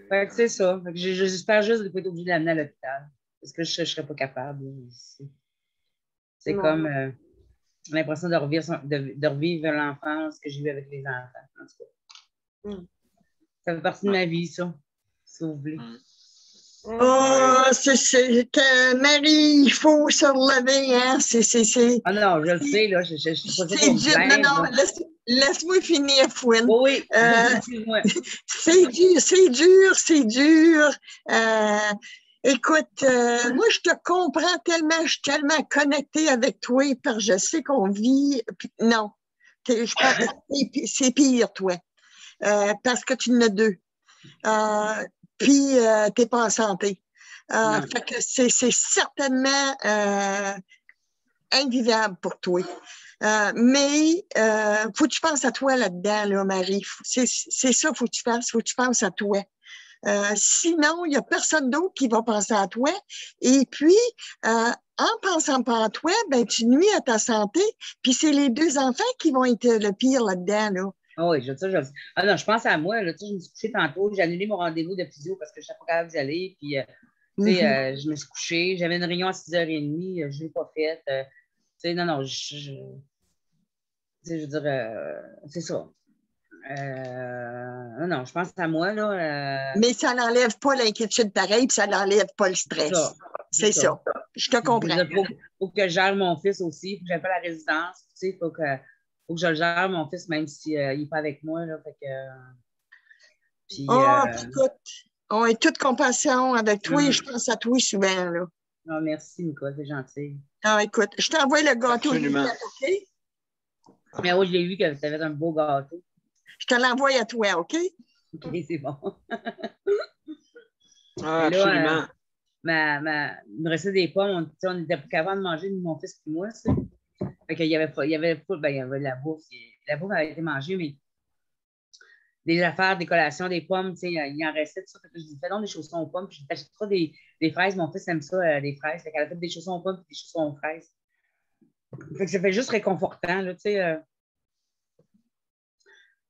Fait que c'est ça. Fait que j'espère juste de ne pas être obligée de l'amener à l'hôpital. Parce que je ne serais pas capable. C'est comme l'impression de revivre l'enfance que j'ai eue avec les enfants. En tout cas. Ça fait partie de ma vie, ça. Si vous voulez. Oh, c'est que Marie, il faut se relever, hein? Ah non, je le sais, là. Je suis pas c'est dur. Non, laisse-moi finir, Fouine. Oui, excuse-moi. C'est dur. Écoute, moi, je te comprends tellement, je suis tellement connectée avec toi, parce que je sais qu'on vit. Non, je pense que c'est pire, toi, parce que tu en as deux. Puis, tu n'es pas en santé. Fait que c'est certainement invivable pour toi. Mais faut que tu penses à toi là-dedans, là, Marie. C'est ça, faut que tu penses à toi. Sinon, il n'y a personne d'autre qui va penser à toi. Et puis, en pensant pas à toi, ben, tu nuis à ta santé. Puis, c'est les deux enfants qui vont être le pire là-dedans, là. Oh oui, Ah non, je pense à moi. Là, je me suis couchée tantôt. J'ai annulé mon rendez-vous de physio parce que je n'étais pas capable d'y aller. Puis, je me suis couchée. J'avais une réunion à 6h30. Je ne l'ai pas faite. Non, je veux dire, c'est ça. Non, je pense à moi. Là, Mais ça n'enlève pas l'inquiétude pareil, puis ça n'enlève pas le stress. C'est ça. Je te comprends. Il faut que je gère mon fils aussi. Il faut que j'aille pas la résidence. Il faut que je le gère, mon fils, même s'il n'est pas avec moi. Là, fait que, écoute, on est toute compassion avec toi et je pense à toi souvent. Là. Oh, merci, Nicolas, c'est gentil. Écoute, je t'envoie le gâteau. Absolument. OK? Mais oui, j'ai vu que tu avais un beau gâteau. Je te l'envoie à toi, OK? OK, c'est bon. Absolument. Il me restait des pommes. On était pas capable de manger, mon fils et moi. Fait qu'il y avait la bouffe. La bouffe avait été mangée, mais des affaires, des collations, des pommes, il en restait tout ça. Fait que je dis, fais donc des chaussons aux pommes, puis je t'achèterai des fraises. Mon fils aime ça, des fraises. Fait qu'elle a fait des chaussons aux pommes et des chaussons aux fraises. Fait que ça fait juste réconfortant, là, tu sais.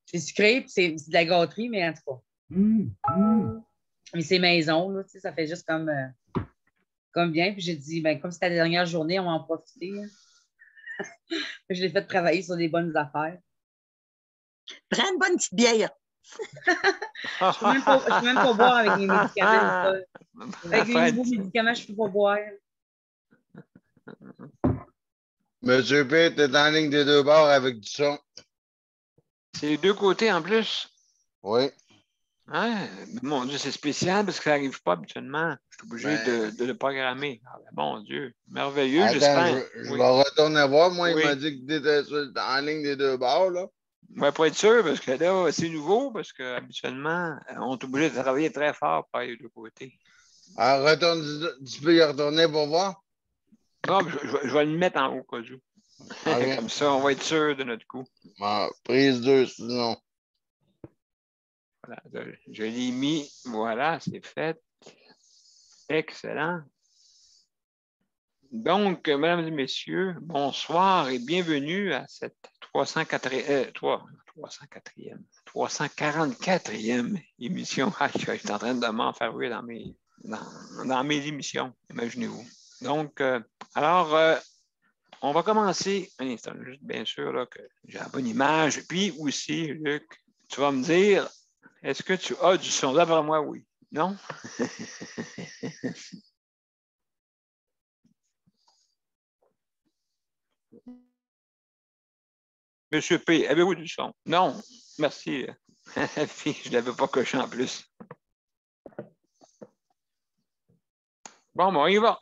C'est sucré, puis c'est de la gâterie, mais en tout cas. Mais c'est maison, là, tu sais, ça fait juste comme bien. Puis j'ai dit, ben, comme c'était la dernière journée, on va en profiter. Je l'ai fait travailler sur des bonnes affaires. Prends une bonne petite bière. Je ne peux même pas boire avec mes médicaments. Avec les nouveaux médicaments, je ne peux pas boire. Monsieur P, t'es en ligne des deux bords avec du son. C'est les deux côtés en plus. Oui. Hein? Mon Dieu, c'est spécial parce que ça n'arrive pas habituellement. Je suis obligé de le programmer. Mon Dieu, merveilleux, j'espère. Je vais retourner voir. Moi, il m'a dit que tu étais en ligne des deux bords, là. Ouais, pour être sûr, parce que là, c'est nouveau, parce qu'habituellement, on est obligé de travailler très fort pour aller de l'autre côté. Alors, tu peux y retourner pour voir? Non, je vais le mettre en haut, cas où. Okay. Comme ça, on va être sûr de notre coup. Prise 2, sinon. Voilà, je l'ai mis. Voilà, c'est fait. Excellent. Donc, mesdames et messieurs, bonsoir et bienvenue à cette 344e émission. Je suis en train de m'en faire rire dans mes émissions, imaginez-vous. Donc, on va commencer un instant, juste bien sûr là, que j'ai la bonne image. Puis aussi, Luc, tu vas me dire, est-ce que tu as du son? D'après moi, oui. Non? Monsieur P, avez-vous du son? Non, merci. Je ne l'avais pas coché en plus. Bon, on y va.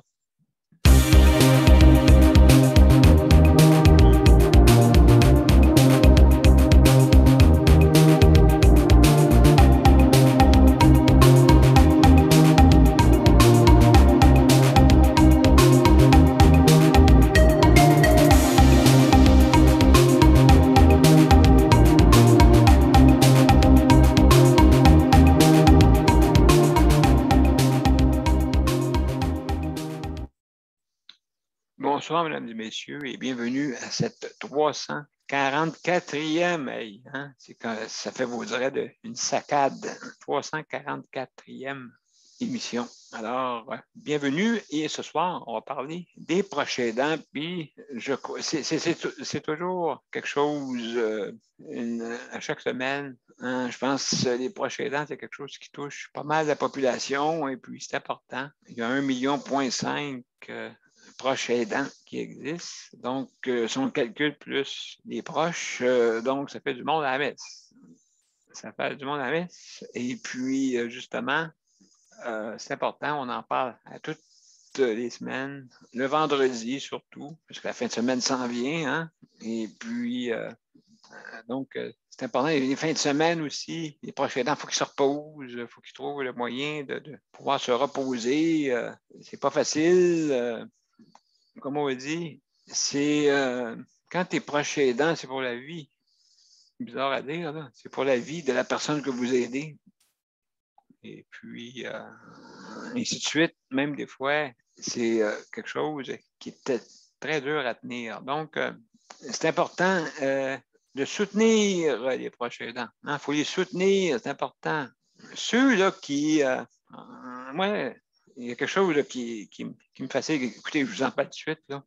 Bonsoir, mesdames et messieurs, et bienvenue à cette 344e, hey, hein? Ça fait, vous direz, une saccade, 344e émission. Alors, bienvenue, et ce soir, on va parler des proches aidants, puis c'est toujours quelque chose, à chaque semaine, hein, je pense que les proches aidants, c'est quelque chose qui touche pas mal la population, et puis c'est important. Il y a 1,5 million proches aidants qui existent. Donc, si on calcule plus les proches, donc ça fait du monde à la messe. Ça fait du monde à la messe. Et puis, justement, c'est important, on en parle à toutes les semaines, le vendredi surtout, parce que la fin de semaine s'en vient. Hein? Et puis, donc, c'est important. Les fins de semaine aussi, les proches aidants, il faut qu'ils se reposent, il faut qu'ils trouvent le moyen de pouvoir se reposer. C'est pas facile. Comme on dit, c'est quand tu es proche aidant, c'est pour la vie. C'est bizarre à dire, là. C'est pour la vie de la personne que vous aidez. Et puis, ainsi de suite, même des fois, c'est quelque chose qui est très dur à tenir. Donc, c'est important de soutenir les proches aidants. Il faut les soutenir, c'est important. Ceux-là qui... moi, il y a quelque chose là, qui me fatigue. Écoutez, je vous en parle tout de suite. Là.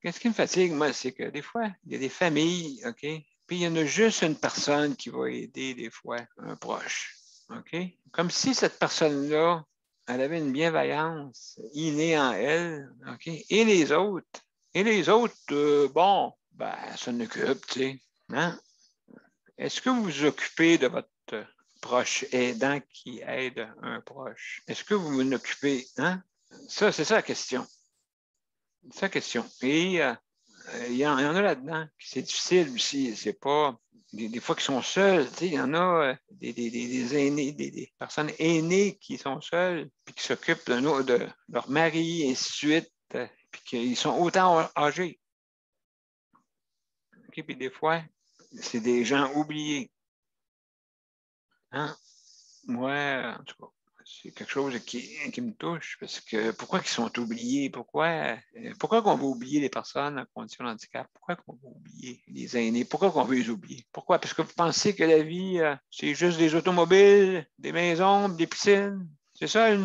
Qu'est-ce qui me fatigue, moi, c'est que des fois, il y a des familles, OK? Puis il y en a juste une personne qui va aider des fois un proche. OK? Comme si cette personne-là, elle avait une bienveillance innée en elle. OK? Et les autres, bon, ben, ça s'en occupe, tu sais. Hein? Est-ce que vous vous occupez de votre proche aidant qui aide un proche? Est-ce que vous vous occupez? Hein? Ça, c'est ça la question. C'est ça la question. Et il y en a là-dedans. C'est difficile aussi. C'est pas des fois qu'ils sont seuls. Il y en a des aînés, des personnes aînées qui sont seules, puis qui s'occupent de leur mari, et ainsi de suite, puis qu'ils sont autant âgés. Okay? Puis des fois, c'est des gens oubliés. Hein? Moi, en tout cas, c'est quelque chose qui me touche, parce que pourquoi ils sont oubliés? Pourquoi qu'on veut oublier les personnes en condition de handicap? Pourquoi qu'on veut oublier les aînés? Pourquoi qu'on veut les oublier? Pourquoi? Parce que vous pensez que la vie, c'est juste des automobiles, des maisons, des piscines. C'est ça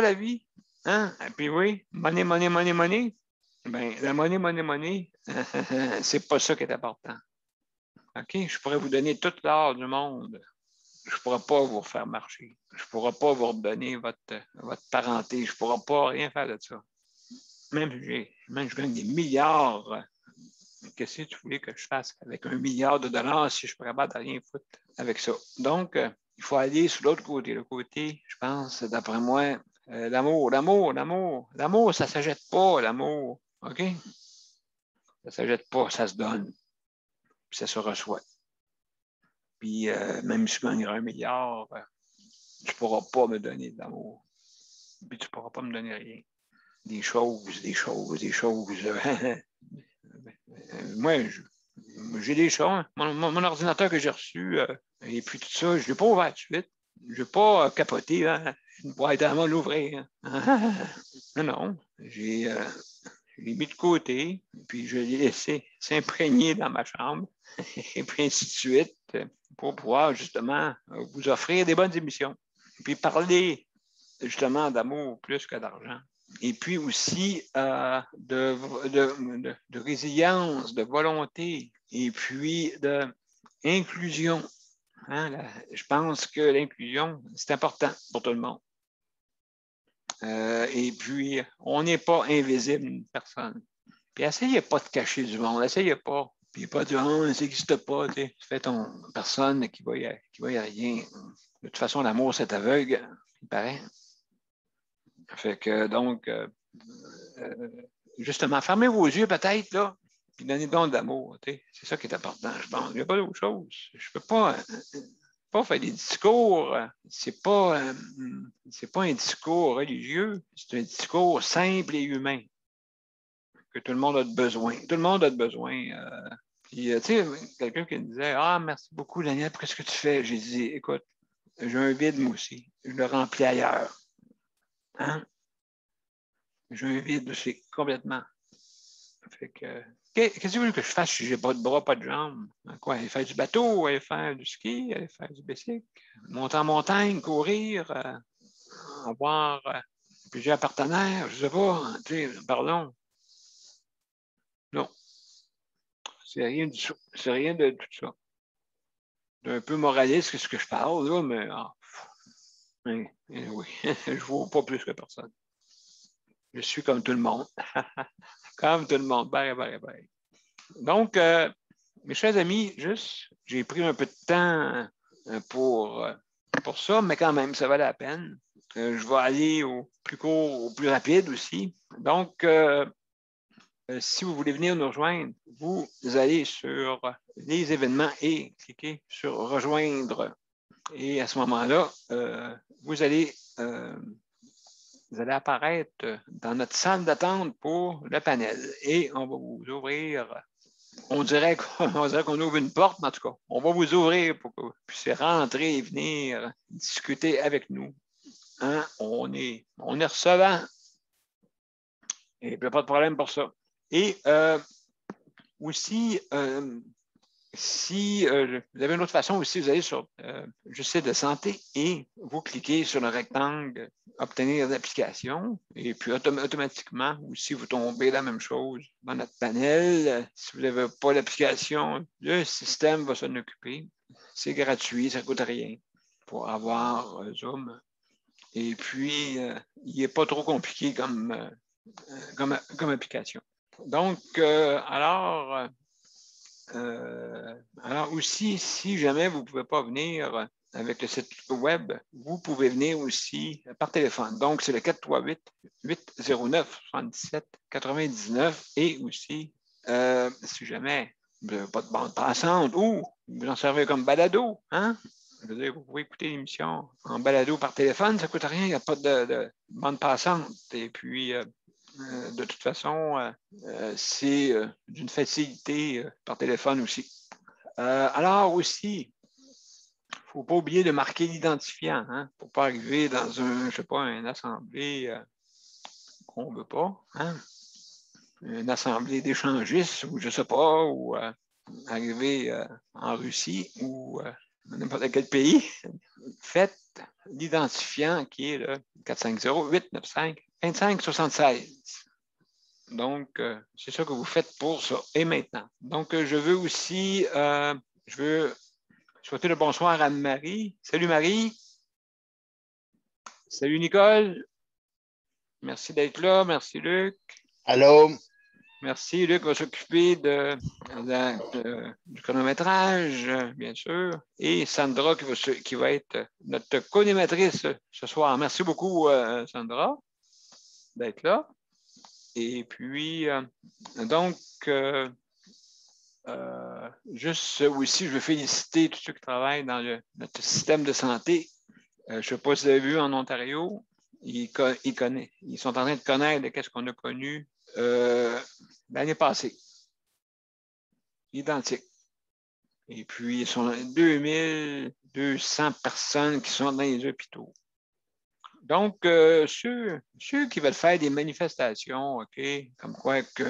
la vie? Hein? Et puis oui, money, money, money, money. Ben, la money, c'est pas ça qui est important. OK? Je pourrais vous donner toute l'art du monde. Je ne pourrai pas vous faire marcher. Je ne pourrai pas vous redonner votre parenté. Je ne pourrai pas rien faire de ça. Même je gagne des milliards. Qu'est-ce que tu voulais que je fasse avec $1 milliard si je ne suis pas capable de rien foutre avec ça? Donc, il faut aller sur l'autre côté. Le côté, je pense, d'après moi, l'amour, ça ne s'achète pas, l'amour. OK? Ça ne s'achète pas, ça se donne. Puis ça se reçoit. Puis même si je gagnerais $1 milliard, tu ne pourras pas me donner de l'amour. Puis tu ne pourras pas me donner rien. Des choses. Moi, j'ai des choses. Mon ordinateur que j'ai reçu, et puis tout ça, je ne l'ai pas ouvert tout de suite. Je n'ai pas capoté, hein, une boîte à main l'ouvrir. Non. Je l'ai mis de côté, puis je l'ai laissé s'imprégner dans ma chambre, et puis ainsi de suite, pour pouvoir justement vous offrir des bonnes émissions. Puis parler justement d'amour plus que d'argent. Et puis aussi de résilience, de volonté, et puis d'inclusion. Hein, je pense que l'inclusion, c'est important pour tout le monde. Et puis, on n'est pas invisible une personne. Puis, essayez pas de cacher du monde. Essayez pas. Puis, pas de dire, oh, ça n'existe pas. Tu fais ton personne qui va y rien. De toute façon, l'amour, c'est aveugle, il paraît. Fait que, donc, justement, fermez vos yeux peut-être, là, puis donnez donc d'amour. C'est ça qui est important, je pense. Il n'y a pas d'autre chose. Je ne peux pas faire des discours. C'est pas un discours religieux. C'est un discours simple et humain que tout le monde a de besoin. Tout le monde a de besoin. Puis, tu sais, quelqu'un qui me disait, ah, merci beaucoup, Daniel, pour ce que tu fais. J'ai dit, écoute, j'ai un vide, moi aussi. Je le remplis ailleurs. Hein? J'ai un vide, c'est complètement. Fait que, qu'est-ce que vous voulez que je fasse si je n'ai pas de bras, pas de jambes? Quoi, aller faire du bateau, aller faire du ski, aller faire du bicycle, monter en montagne, courir, avoir plusieurs partenaires, je ne sais pas, pardon. Non, c'est rien de tout ça. C'est un peu moraliste, c'est ce que je parle, là, mais oui, je ne vaux pas plus que personne. Je suis comme tout le monde. Comme tout le monde, pareil. Donc, mes chers amis, j'ai pris un peu de temps pour ça, mais quand même, ça valait la peine. Je vais aller au plus court, au plus rapide aussi. Donc, si vous voulez venir nous rejoindre, vous allez sur les événements et cliquez sur rejoindre. Et à ce moment-là, vous allez apparaître dans notre salle d'attente pour le panel. Et on va vous ouvrir. On dirait qu'on ouvre une porte, mais en tout cas, on va vous ouvrir pour que vous puissiez rentrer et venir discuter avec nous. Hein? On est recevant. Et il n'y a pas de problème pour ça. Et aussi, si vous avez une autre façon aussi, vous allez sur Je sais de santé et vous cliquez sur le rectangle Obtenir l'application et puis automatiquement aussi vous tombez la même chose dans notre panel. Si vous n'avez pas l'application, le système va s'en occuper. C'est gratuit, ça ne coûte rien pour avoir Zoom. Et puis, il n'est pas trop compliqué comme application. Donc, alors aussi, si jamais vous ne pouvez pas venir avec le site web, vous pouvez venir aussi par téléphone. Donc, c'est le 438-809-77-99 et aussi, si jamais vous n'avez pas de bande passante ou vous en servez comme balado, hein? Je veux dire, vous pouvez écouter l'émission en balado par téléphone, ça ne coûte rien, il n'y a pas de bande passante. Et puis, de toute façon, c'est d'une facilité par téléphone aussi. Alors aussi, il ne faut pas oublier de marquer l'identifiant, hein, pour ne pas arriver dans une assemblée qu'on ne veut pas, hein, une assemblée d'échangistes ou je ne sais pas, ou arriver en Russie ou dans n'importe quel pays. Faites l'identifiant qui est le 450-895-2576. Donc, c'est ça que vous faites pour ça. Et maintenant, donc, je veux aussi, souhaiter le bonsoir à Marie. Salut Marie. Salut Nicole. Merci d'être là. Merci Luc. Allô. Merci. Luc va s'occuper du chronométrage, bien sûr. Et Sandra qui va être notre co-animatrice ce soir. Merci beaucoup, Sandra, d'être là. Et puis, donc, juste aussi, je veux féliciter tous ceux qui travaillent dans notre système de santé. Je ne sais pas si vous avez vu en Ontario, ils sont en train de connaître qu'est-ce qu'on a connu l'année passée. Identique. Et puis, ils sont 2200 personnes qui sont dans les hôpitaux. Donc, ceux qui veulent faire des manifestations, OK, comme quoi que,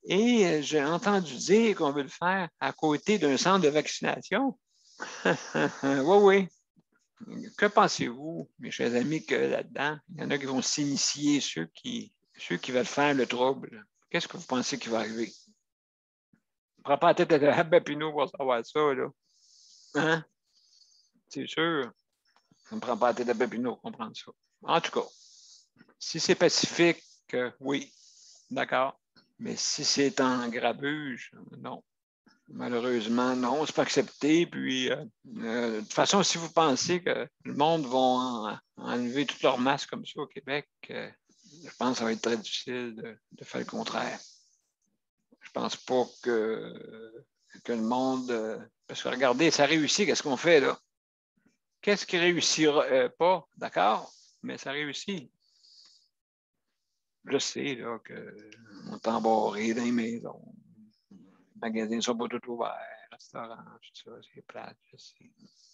Et j'ai entendu dire qu'on veut le faire à côté d'un centre de vaccination. Oui. Que pensez-vous, mes chers amis, que là-dedans, il y en a qui vont s'initier, ceux qui veulent faire le trouble? Qu'est-ce que vous pensez qui va arriver? On ne prend pas la tête à Papineau pour savoir ça, là. Hein? C'est sûr. On ne prend pas la tête à Papineau pour comprendre ça. En tout cas, si c'est pacifique, oui, d'accord. Mais si c'est en grabuge, non. Malheureusement, non, c'est pas accepté. Puis, de toute façon, si vous pensez que le monde va enlever tous leurs masques comme ça au Québec, je pense que ça va être très difficile de faire le contraire. Je pense pas que le monde... parce que regardez, ça réussit, qu'est-ce qu'on fait là? Qu'est-ce qui ne réussira pas? D'accord, mais ça réussit. Je sais là, qu'on est embarré dans les maisons. Les magasins ne sont pas tous ouverts, restaurants, tout ça, c'est plate.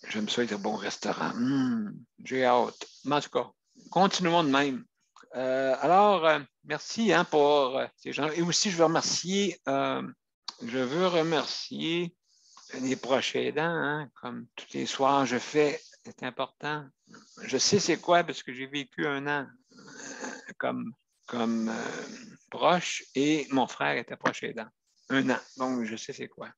J'aime ça être un bon restaurant. J'ai hâte. Mais en tout cas, continuons de même. Alors, merci hein, pour ces gens. Et aussi, je veux remercier les proches aidants, hein, comme tous les soirs, je fais, c'est important. Je sais c'est quoi parce que j'ai vécu un an comme proche et mon frère était proche aidant. Un an, donc je sais c'est quoi.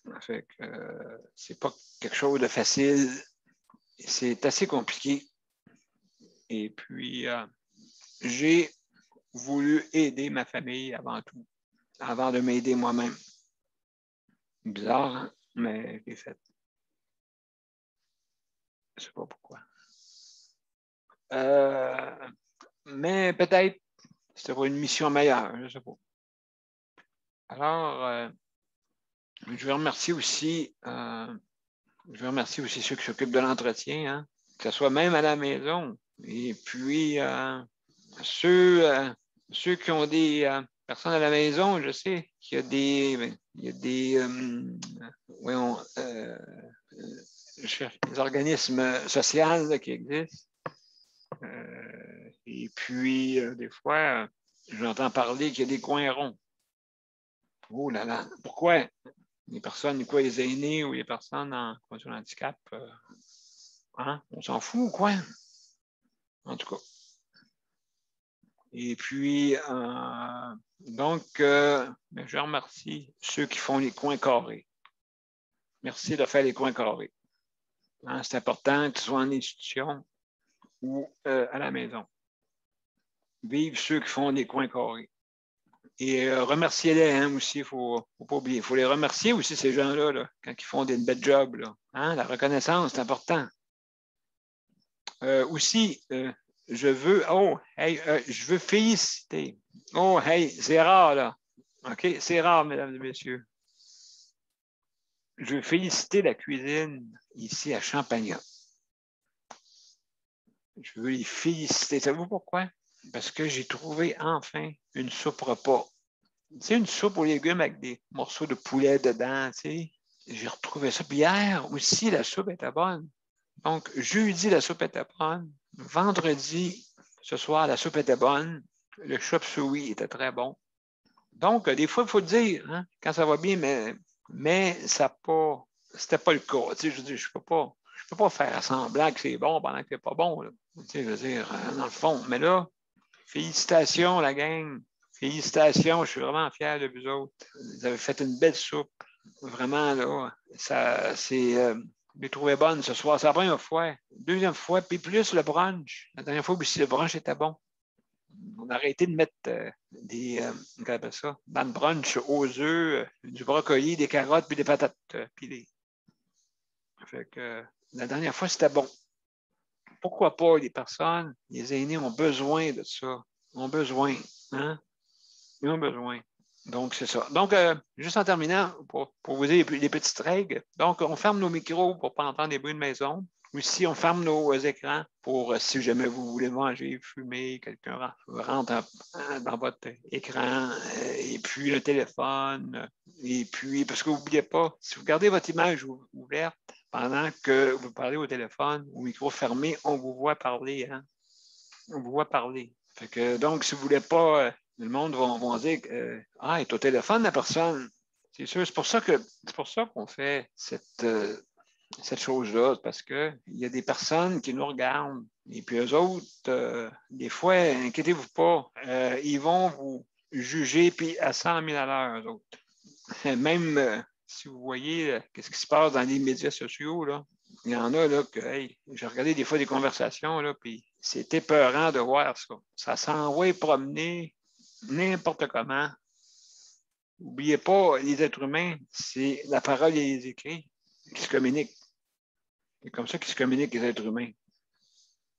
Ça fait que c'est pas quelque chose de facile, c'est assez compliqué. Et puis, j'ai voulu aider ma famille avant tout, avant de m'aider moi-même. Bizarre, hein? Mais je l'ai fait. Je ne sais pas pourquoi. Mais peut-être c'était pour une mission meilleure, je ne sais pas. Alors, je veux remercier aussi ceux qui s'occupent de l'entretien, hein, que ce soit même à la maison. Et puis, ceux qui ont des personnes à la maison, je sais qu'il y a des organismes sociaux là, qui existent. Et puis, des fois, j'entends parler qu'il y a des coins ronds. Oh là là, pourquoi les personnes, quoi, les aînés ou les personnes en condition de handicap, hein? On s'en fout ou quoi? En tout cas. Et puis, donc, je remercie ceux qui font les coins carrés. Merci de faire les coins carrés. Hein, c'est important que ce soit en institution ou à la maison. Vive ceux qui font des coins carrés. Et remerciez-les hein, aussi, il ne faut pas oublier. Il faut les remercier aussi, ces gens-là, là, quand ils font des belles jobs. Là. Hein, la reconnaissance, c'est important. Aussi, je veux féliciter. Oh, hey, c'est rare, là. OK, c'est rare, mesdames et messieurs. Je veux féliciter la cuisine ici à Champagnat. Je veux les féliciter. Savez-vous pourquoi? Parce que j'ai trouvé enfin une soupe repas. C'est une soupe aux légumes avec des morceaux de poulet dedans, tu sais. J'ai retrouvé ça. Puis hier aussi, la soupe était bonne. Donc, jeudi, la soupe était bonne. Vendredi, ce soir, la soupe était bonne. Le chop suey était très bon. Donc, des fois, il faut le dire, hein, quand ça va bien, mais c'était pas le cas. Tu sais, je veux dire, je peux pas faire semblant que c'est bon pendant que c'est pas bon. Là. Tu sais, je veux dire, dans le fond. Mais là, félicitations, la gang. Félicitations, je suis vraiment fier de vous autres. Vous avez fait une belle soupe. Vraiment, là, je l'ai trouvé bonne ce soir. C'est la première fois. Deuxième fois, puis plus le brunch. La dernière fois aussi, le brunch était bon. On a arrêté de mettre dans le brunch aux œufs, du brocoli, des carottes, puis des patates pilées. Fait que la dernière fois, c'était bon. Pourquoi pas les personnes, les aînés ont besoin de ça. Ont besoin. Hein? Ils ont besoin. Donc, c'est ça. Donc, juste en terminant, pour vous dire les petites règles. Donc, on ferme nos micros pour ne pas entendre des bruits de maison. Aussi, on ferme nos écrans pour, si jamais vous voulez manger, fumer, quelqu'un rentre dans votre écran, et puis le téléphone, et puis, parce que n'oubliez pas, si vous gardez votre image ouverte pendant que vous parlez au téléphone, au micro fermé, on vous voit parler. Hein? On vous voit parler. Fait que, donc, si vous ne voulez pas... le monde va dire il est au téléphone, la personne. C'est sûr, c'est pour ça qu'on fait cette chose-là, parce qu'il y a des personnes qui nous regardent. Et puis eux autres, des fois, inquiétez-vous pas, ils vont vous juger puis à 100 000 à l'heure, eux autres. Même si vous voyez qu'est-ce qui se passe dans les médias sociaux, là, il y en a là que j'ai regardé des fois des conversations, là, puis c'est épeurant de voir ça. Ça s'envoie promener n'importe comment. N'oubliez pas, les êtres humains, c'est la parole et les écrits qui se communiquent. C'est comme ça qu'ils se communiquent, les êtres humains.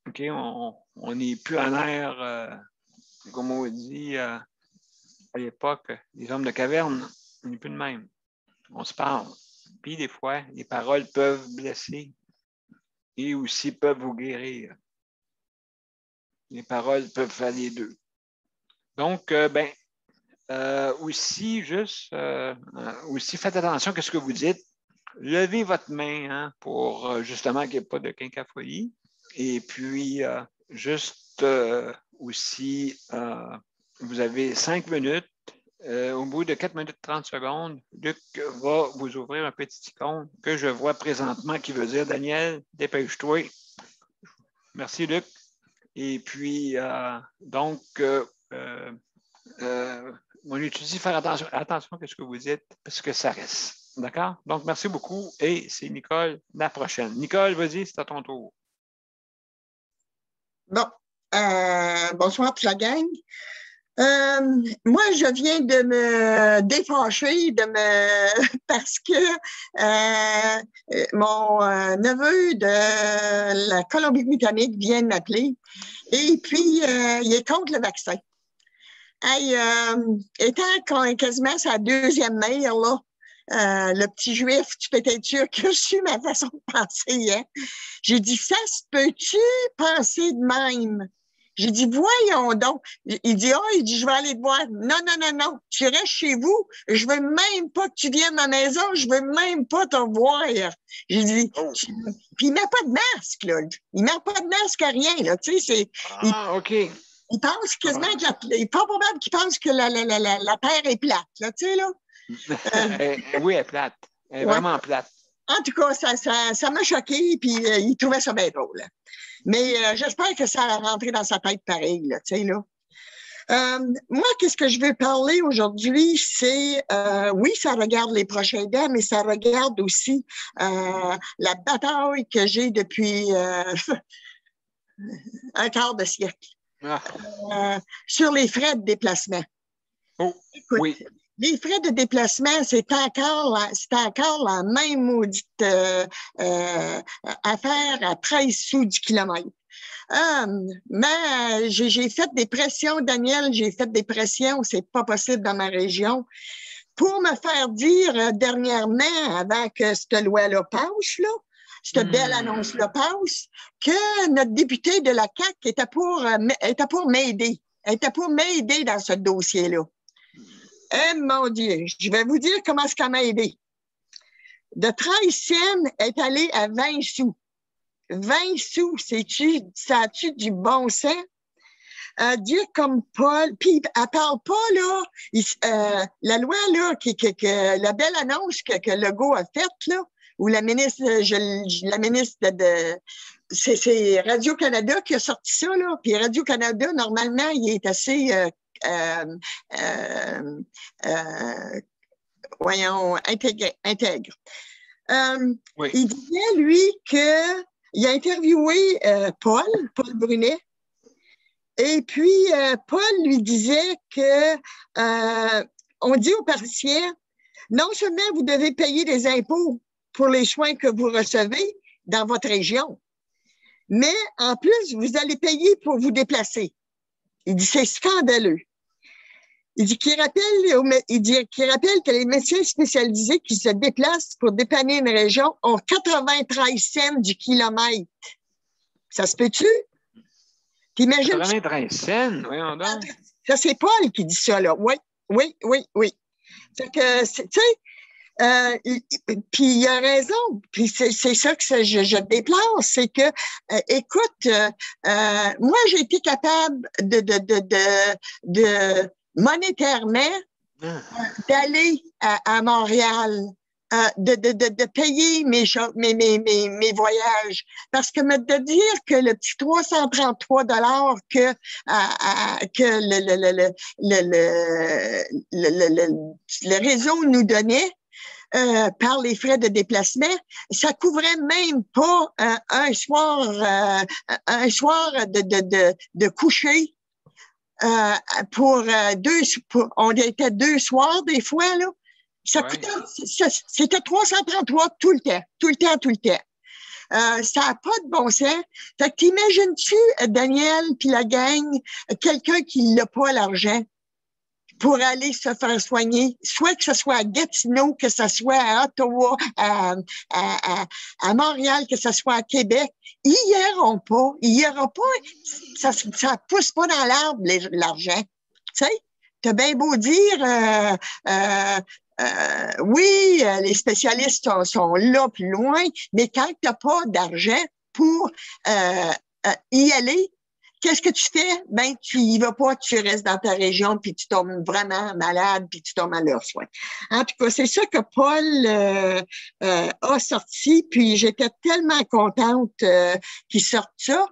OK? On n'est plus en ère, comme on dit à l'époque, les hommes de caverne, on n'est plus de même. On se parle. Puis des fois, les paroles peuvent blesser et aussi peuvent vous guérir. Les paroles peuvent faire les deux. Donc, aussi, aussi faites attention à ce que vous dites. Levez votre main hein, pour justement qu'il n'y ait pas de quinquafolie. Et puis, aussi, vous avez 5 minutes. Au bout de 4 minutes 30 secondes, Luc va vous ouvrir un petit icône que je vois présentement qui veut dire Daniel, dépêche-toi. Merci, Luc. Et puis, donc, on utilise faire attention à ce que vous dites parce que ça reste. D'accord? Donc, merci beaucoup. Et c'est Nicole, la prochaine. Nicole, vas-y, c'est à ton tour. Bon. Bonsoir, toute la gang. Moi, je viens de me défâcher parce que mon neveu de la Colombie-Britannique vient de m'appeler et puis il est contre le vaccin. Hey, étant quasiment sa deuxième mère, là, le petit juif, tu peux être sûr que je suis ma façon de penser. Hein? J'ai dit, ça se peut-tu penser de même? J'ai dit, voyons donc. Il dit, je vais aller te voir. Non, non, non, non. Tu restes chez vous. Je veux même pas que tu viennes à ma maison. Je veux même pas te voir. J'ai dit, puis il met pas de masque, là. Il met pas de masque à rien, là. Tu sais, c'est. OK. Il pense quasiment il est pas probable qu'il pense que la Terre est plate, là, tu sais, là. Oui, elle est plate. Elle est vraiment plate. En tout cas, ça m'a choqué, puis il trouvait ça bien drôle. Mais j'espère que ça a rentré dans sa tête pareil, là, tu sais, là. Moi, qu'est-ce que je veux parler aujourd'hui, c'est, oui, ça regarde les proches aidants, mais ça regarde aussi la bataille que j'ai depuis un quart de siècle. Sur les frais de déplacement. Oh, écoute, oui. Les frais de déplacement, c'est encore la même maudite affaire à 13 sous du kilomètre. Mais j'ai fait des pressions, Daniel, c'est pas possible dans ma région, pour me faire dire dernièrement, avant que cette loi-là passe, là, cette belle annonce-là passe, que notre député de la CAQ était pour m'aider. Elle était pour m'aider dans ce dossier-là. Eh mon Dieu, je vais vous dire comment est-ce qu'elle m'a aidé. De 13 cents, elle est allée à 20 sous. 20 sous, ça a-tu du bon sens? Dire comme Paul, puis elle parle pas, là, la loi, là, la belle annonce que Legault a faite, là, ou la ministre de c'est Radio-Canada qui a sorti ça, là. Puis Radio-Canada, normalement, il est assez intègre. Oui. Il disait, lui, qu'il a interviewé Paul Brunet, et puis Paul lui disait que on dit aux partiels, non seulement vous devez payer des impôts pour les soins que vous recevez dans votre région, mais en plus, vous allez payer pour vous déplacer. Il dit, c'est scandaleux. Il dit qu'il rappelle que les médecins spécialisés qui se déplacent pour dépanner une région ont 93 cents du kilomètre. Ça se peut-tu? T'imagines? 93 cents, voyons donc. Ça, c'est Paul qui dit ça, là. Oui. C'est que, tu sais, puis il a raison. Puis c'est ça que je déplore, c'est que, écoute, moi, j'ai été capable de monétairement d'aller à Montréal, de payer mes voyages. Parce que de dire que le petit 333 $ que le réseau nous donnait par les frais de déplacement, ça couvrait même pas un soir de coucher. On était 2 soirs des fois, là. Ça coûtait, c'était 333 tout le temps. Ça n'a pas de bon sens. Fait que t'imagines-tu, Daniel puis la gang, quelqu'un qui n'a pas l'argent pour aller se faire soigner, soit que ce soit à Gatineau, que ce soit à Ottawa, à Montréal, que ce soit à Québec, ils n'iront pas. Ça pousse pas dans l'arbre, l'argent. Tu sais, t'as bien beau dire, oui, les spécialistes sont là plus loin, mais quand t'as pas d'argent pour y aller, qu'est-ce que tu fais? Ben, tu y vas pas, tu restes dans ta région, puis tu tombes vraiment malade, puis tu tombes à leurs soins. En tout cas, c'est ça que Paul a sorti, puis j'étais tellement contente qu'il sorte ça,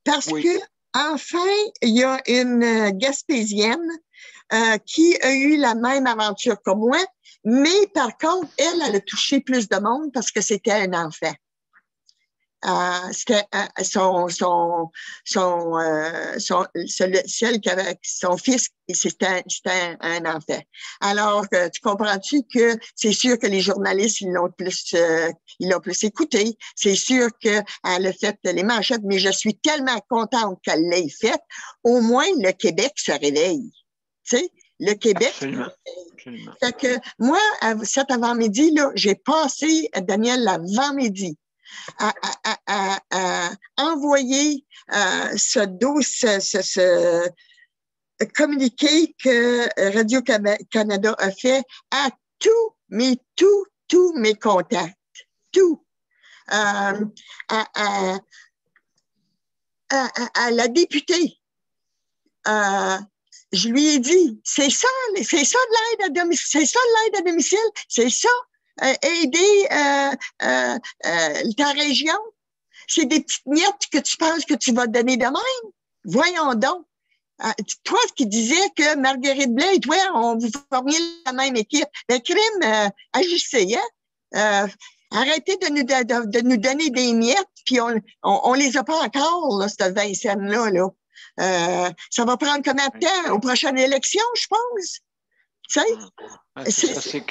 parce Oui. que enfin, il y a une Gaspésienne qui a eu la même aventure que moi, mais par contre, elle a touché plus de monde parce que c'était un enfant. C'était celle qui avait son fils, c'était un enfant. Alors, tu comprends-tu que c'est sûr que les journalistes, ils l'ont plus écouté. C'est sûr qu'elle a fait les manchettes, mais je suis tellement contente qu'elle l'ait fait. Au moins, le Québec se réveille. Tu sais, le Québec. Absolument. Absolument. Fait que moi, cet avant-midi, là, j'ai passé, Daniel, l'avant-midi à envoyer ce communiqué que Radio-Canada a fait à tous mes contacts. Tout. À la députée. Je lui ai dit, c'est ça de l'aide à domicile, c'est ça de l'aide à domicile, c'est ça. Aider ta région. C'est des petites miettes que tu penses que tu vas donner de même. Voyons donc. Toi, ce qui disait que Marguerite Blais et toi, on vous formiez la même équipe. Le crime, agissez, hein? Arrêtez de nous donner des miettes, puis on les a pas encore, là, cette Vincennes-là, là. Ça va prendre combien de temps? Aux prochaines élections, je pense. Tu sais? C'est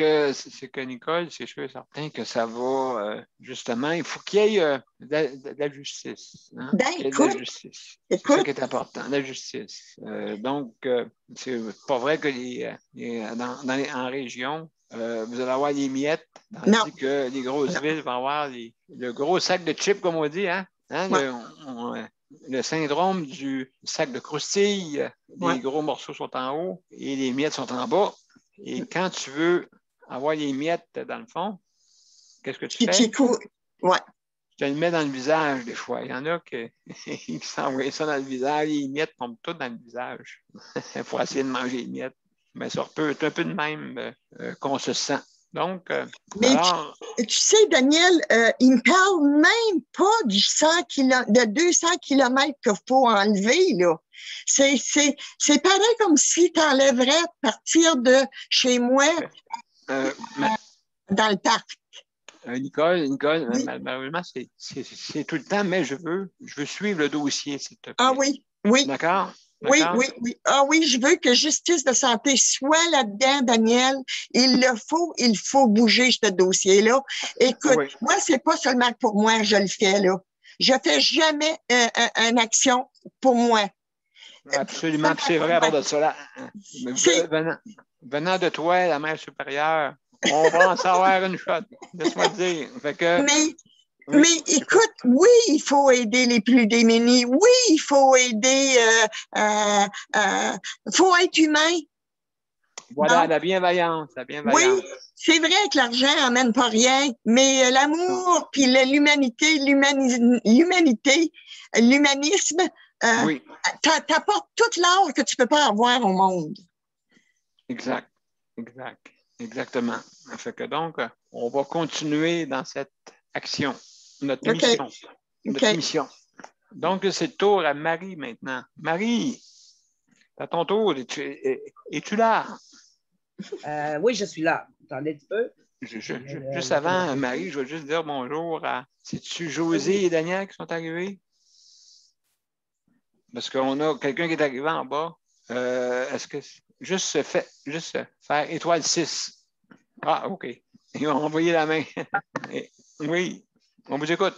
que Nicole, c'est sûr et certain que ça va, justement, il faut qu'il y ait de la justice. Hein? Ben, qu'il y ait de la justice. C'est ça qui est important, la justice. Donc, c'est pas vrai que en région, vous allez avoir les miettes, tandis que les grosses villes vont avoir le gros sac de chips, comme on dit, hein? Le syndrome du sac de croustilles, les gros morceaux sont en haut et les miettes sont en bas. Et quand tu veux avoir les miettes dans le fond, qu'est-ce que tu fais? Ouais. Tu te le mets dans le visage des fois. Il y en a qui s'envoient ça dans le visage, les miettes tombent toutes dans le visage pour essayer de manger les miettes. Mais c'est un peu de même qu'on se sent. Donc, mais alors... tu sais, Daniel, il ne parle même pas de 200 kilomètres qu'il faut enlever, là. C'est pareil comme si tu enlèverais partir de chez moi dans le parc. Nicole, oui. Malheureusement, c'est tout le temps, mais je veux suivre le dossier, s'il te plaît. Ah oui. D'accord? Oui. Ah oui, je veux que Justice de santé soit là-dedans, Daniel. Il faut bouger ce dossier-là. Écoute, moi, c'est pas seulement pour moi, je le fais, là. Je fais jamais une action pour moi. Absolument, c'est vrai à part de cela. Venant de toi, la mère supérieure, on va en savoir une shot. Laisse-moi te dire. Fait que, mais écoute, oui, il faut aider les plus démunis. Oui, il faut aider. Faut être humain. Voilà, non? La bienveillance. Oui, c'est vrai que l'argent n'amène pas rien, mais l'amour, puis l'humanité, l'humanisme, t'apportes toute l'art que tu peux pas avoir au monde. Exactement. Fait que donc, on va continuer dans cette action, notre mission. Donc, c'est le tour à Marie maintenant. Marie, à ton tour, es-tu là? Oui, je suis là. Attendez un petit peu. Juste avant, Marie, je vais juste dire bonjour à... C'est-tu José et Daniel qui sont arrivés? Parce qu'on a quelqu'un qui est arrivé en bas. Est-ce que... Juste faire étoile 6. Ah, OK. Ils ont envoyé la main. Oui, on vous écoute.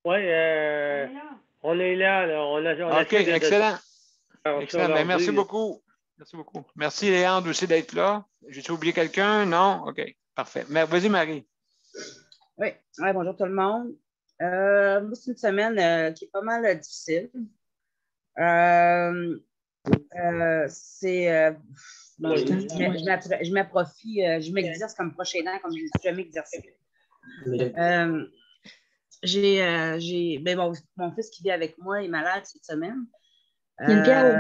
Oui, on est là. OK, excellent. Excellent. Ben, merci beaucoup. Merci, Léandre, aussi d'être là. J'ai-tu oublié quelqu'un? Non? OK, parfait. Mais vas-y, Marie. Oui, bonjour tout le monde. C'est une semaine qui est pas mal difficile. Je m'approprie, je m'exerce comme proche aidant comme je ne me suis jamais exercé. Mon fils qui vit avec moi est malade cette semaine. Il y a une pierre au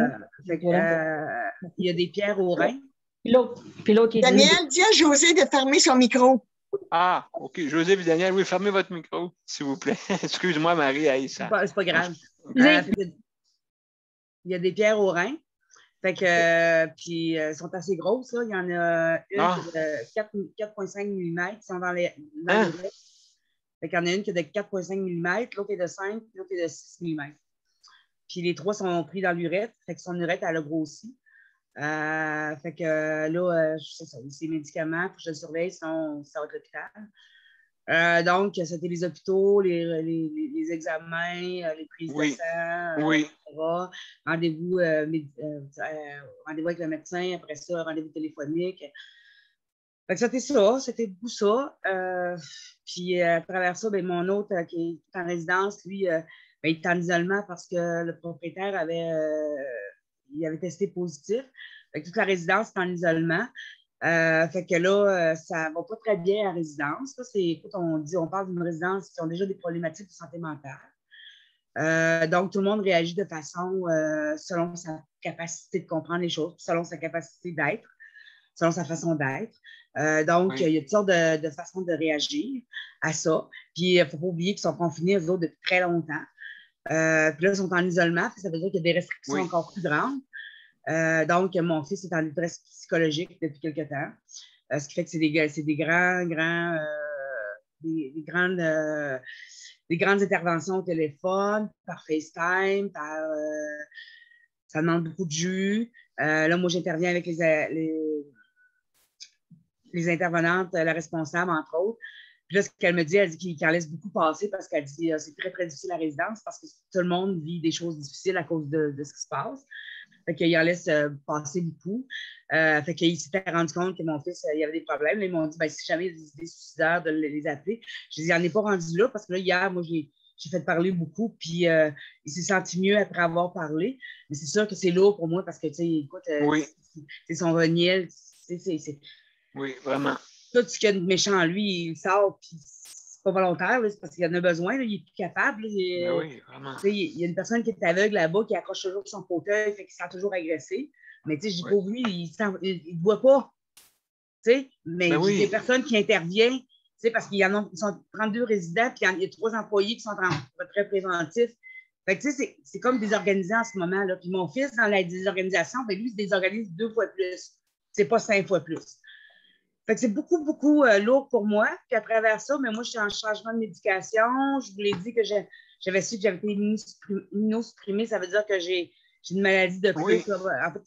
rein. Il y a des pierres au rein. Puis l'autre qui est Daniel, dis à José de fermer son micro. Ah, OK. José et Daniel, oui, fermez votre micro, s'il vous plaît. Excuse-moi, Marie, Aïssa. C'est pas grave. Okay. Il y a des pierres au rein. Fait que, puis, elles sont assez grosses, là. Il y en a une qui est de 4,5 mm qui sont dans les raies. Fait qu'il y en a une qui est de 4,5 mm, l'autre est de 5, l'autre est de 6 mm. Puis les trois sont pris dans l'urètre. Fait que son urètre, elle a grossi. Fait que là, c'est ça, ces médicaments, il faut que je le surveille, sinon ça va être l'hôpital. Donc, c'était les hôpitaux, les examens, les prises de sang, etc. Rendez-vous avec le médecin, après ça, rendez-vous téléphonique. Fait que c'était beaucoup ça. Puis à travers ça, ben, mon autre qui est en résidence, lui, ben, il est en isolement parce que le propriétaire il avait testé positif. Fait que toute la résidence est en isolement. Fait que là, ça va pas très bien à la résidence. Là, on parle d'une résidence qui ont déjà des problématiques de santé mentale. Donc, tout le monde réagit de façon selon sa capacité de comprendre les choses, selon sa capacité d'être, selon sa façon d'être. Donc, il y a toutes sortes de façons de réagir à ça. Puis, il ne faut pas oublier qu'ils sont confinés, eux autres, depuis très longtemps. Puis là, ils sont en isolement, ça veut dire qu'il y a des restrictions encore plus grandes. Donc, mon fils est en détresse psychologique depuis quelque temps. Ce qui fait que c'est des grandes interventions au téléphone, par FaceTime, ça demande beaucoup de jus. Là, moi, j'interviens avec les intervenantes, la responsable, entre autres. Puis là, ce qu'elle me dit, elle dit qu'il en laisse beaucoup passer parce qu'elle dit que c'est très, très difficile la résidence parce que tout le monde vit des choses difficiles à cause de ce qui se passe. Fait qu'il en laisse passer beaucoup. Fait qu'il s'était rendu compte que mon fils, il y avait des problèmes. Là, ils m'ont dit, ben, si jamais il y a des idées suicidaires, de les appeler. Je dis, il n'en est pas rendu là parce que là, hier, moi, j'ai fait parler beaucoup, puis il s'est senti mieux après avoir parlé. Mais c'est sûr que c'est lourd pour moi parce que, tu sais, écoute, c'est son reniel. Oui, vraiment. Tout ce qu'il y a de méchant en lui, il sort, puis c'est pas volontaire, c'est parce qu'il en a besoin, là, il est plus capable. Là, oui, vraiment. Il y a une personne qui est aveugle là-bas, qui accroche toujours son fauteuil, fait qu'il se sent toujours agressé. Mais tu sais, je dis pour lui, il ne voit pas. Mais il y a des personnes qui interviennent, parce qu'ils sont 32 résidents, puis il y a 3 employés qui sont en retrait préventif. Fait que tu sais, c'est comme désorganisé en ce moment. Là. Puis mon fils, dans la désorganisation, ben, lui, il se désorganise 2 fois plus. C'est pas 5 fois plus. Fait que c'est beaucoup, beaucoup lourd pour moi. Puis à travers ça, mais moi, je suis en changement de médication. Je vous l'ai dit que j'avais su que j'avais été immunosupprimée. Ça veut dire que j'ai une maladie de plus. En fait,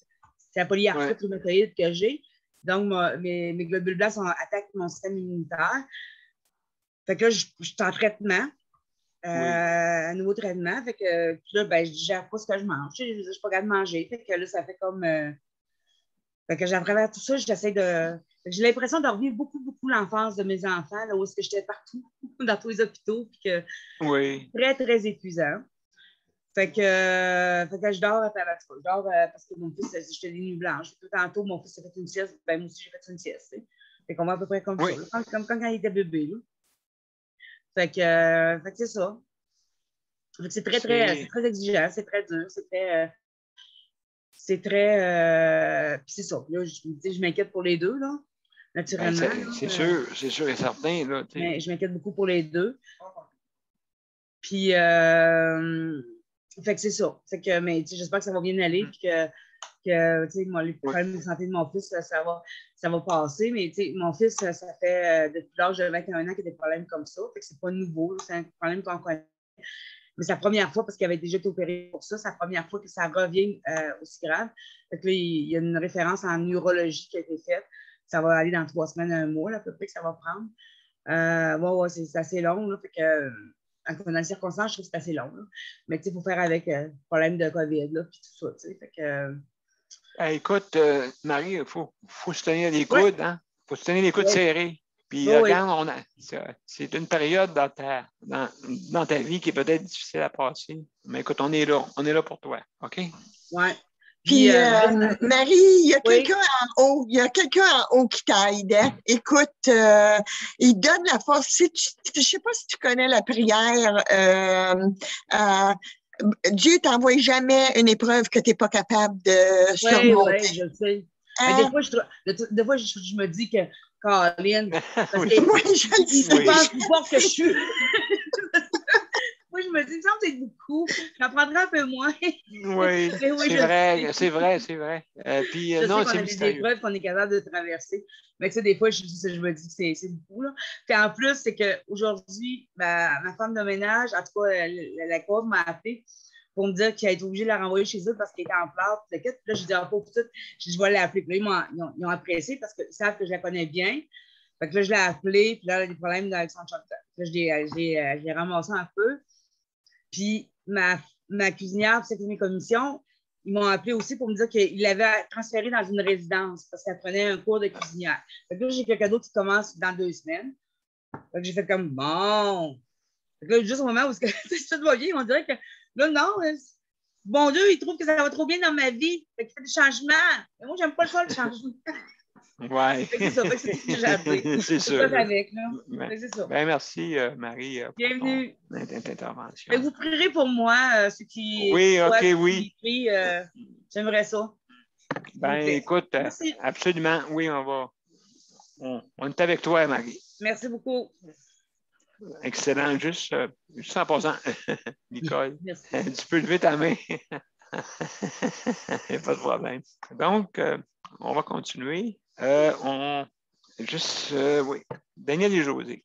c'est la polyarthrite rhumatoïde que j'ai. Donc, mes globules blancs attaquent mon système immunitaire. Fait que là, je suis en traitement. Un nouveau traitement. Fait que puis là, ben, je ne digère pas ce que je mange. Je ne suis pas capable de manger. Fait que là, ça fait comme... Fait que à travers tout ça, j'essaie de... J'ai l'impression de revivre beaucoup, beaucoup l'enfance de mes enfants, là, où est-ce que j'étais partout, dans tous les hôpitaux, puis que très, très épuisant. Fait que je dors à travers ça. Je dors parce que mon fils, j'étais des nuits blanches. Tout tantôt, mon fils a fait une sieste, ben moi aussi, j'ai fait une sieste. T'sais. Fait qu'on va à peu près comme ça, comme quand il était bébé. Là. Fait que c'est ça. Fait que c'est très exigeant, c'est très dur, c'est très... puis c'est ça. Là, je m'inquiète pour les deux, là, naturellement. Ben, c'est sûr et certain. Là, mais je m'inquiète beaucoup pour les deux. Puis, fait que c'est ça. Mais j'espère que ça va bien aller, puis que moi, les problèmes de santé de mon fils, ça va passer. Mais mon fils, ça fait depuis l'âge de 21 ans qu'il a des problèmes comme ça. Fait que c'est pas nouveau, c'est un problème qu'on connaît. Mais c'est la première fois, parce qu'il avait déjà été opéré pour ça, c'est la première fois que ça revient aussi grave. Fait que là, il y a une référence en neurologie qui a été faite. Ça va aller dans 3 semaines, 1 mois, là, à peu près que ça va prendre. C'est assez long. Là, fait que, dans les circonstances, je trouve que c'est assez long. Là. Mais il faut faire avec le problème de COVID, là, puis tout ça. Fait que, écoute, Marie, il faut se tenir les coudes, hein? Il faut se tenir les coudes serrés. Puis regarde, c'est une période dans ta vie qui est peut-être difficile à passer. Mais écoute, on est là pour toi, OK? Oui. Puis, Marie, il y a quelqu'un en haut. Il y a quelqu'un en haut qui t'aide. Hein? Écoute, il donne la force. Je ne sais pas si tu connais la prière. Dieu t'envoie jamais une épreuve que tu n'es pas capable de Oui, surmonter. oui, je le sais. Mais Hein? des fois, je me dis que, Caroline, parce Oui. que Oui, je le il sais. pense plus fort que je suis. Moi, je me dis, il me semble que c'est beaucoup. J'en prendrai un peu moins. Oui, Mais oui, c'est je vrai, sais. c'est vrai, c'est vrai. Puis, Je sais non, qu'on c'est a des mystérieux. épreuves qu'on est capable de traverser. Mais ça, des fois, je me dis que c'est beaucoup. Là. Puis en plus, c'est qu'aujourd'hui, ma femme de ménage, en tout cas, la coiffeuse m'a appelé pour me dire qu'elle était obligée de la renvoyer chez eux parce qu'elle était en pleurs. Puis là, je dis, ah, pas tout de suite. Je vais l'appeler. Puis là, ils ont apprécié parce qu'ils savent que je la connais bien. Fait que là, je l'ai appelée. Puis là, elle a des problèmes avec son chum. Là, je l'ai ramassé un peu. Puis ma cuisinière, pour cette mes commissions, ils m'ont appelé aussi pour me dire qu'ils l'avaient transférée dans une résidence parce qu'elle prenait un cours de cuisinière. Fait que là, j'ai quelqu'un d'autre qui commence dans 2 semaines. Fait que j'ai fait comme bon. Fait que là, juste au moment où tout va bien, on dirait que là, non, bon Dieu, il trouve que ça va trop bien dans ma vie. Fait qu'il fait des changements. Mais moi, j'aime pas ça, le changement. Oui. C'est ça, c'est ce que j'ai à dire. C'est C'est sûr. ça avec, là. Ben, C'est ça. merci, Marie, pour Bienvenue. ton intervention. Fait que vous prierez pour moi, ceux qui Oui, OK, qui oui. prient, j'aimerais ça. Ben, plaît. écoute, Merci. absolument, oui, on est avec toi, Marie. Merci beaucoup. Excellent. Juste en passant, Nicole, Merci. tu peux lever ta main. Il n'y a pas de problème. Donc, on va continuer. Oui. Daniel et José.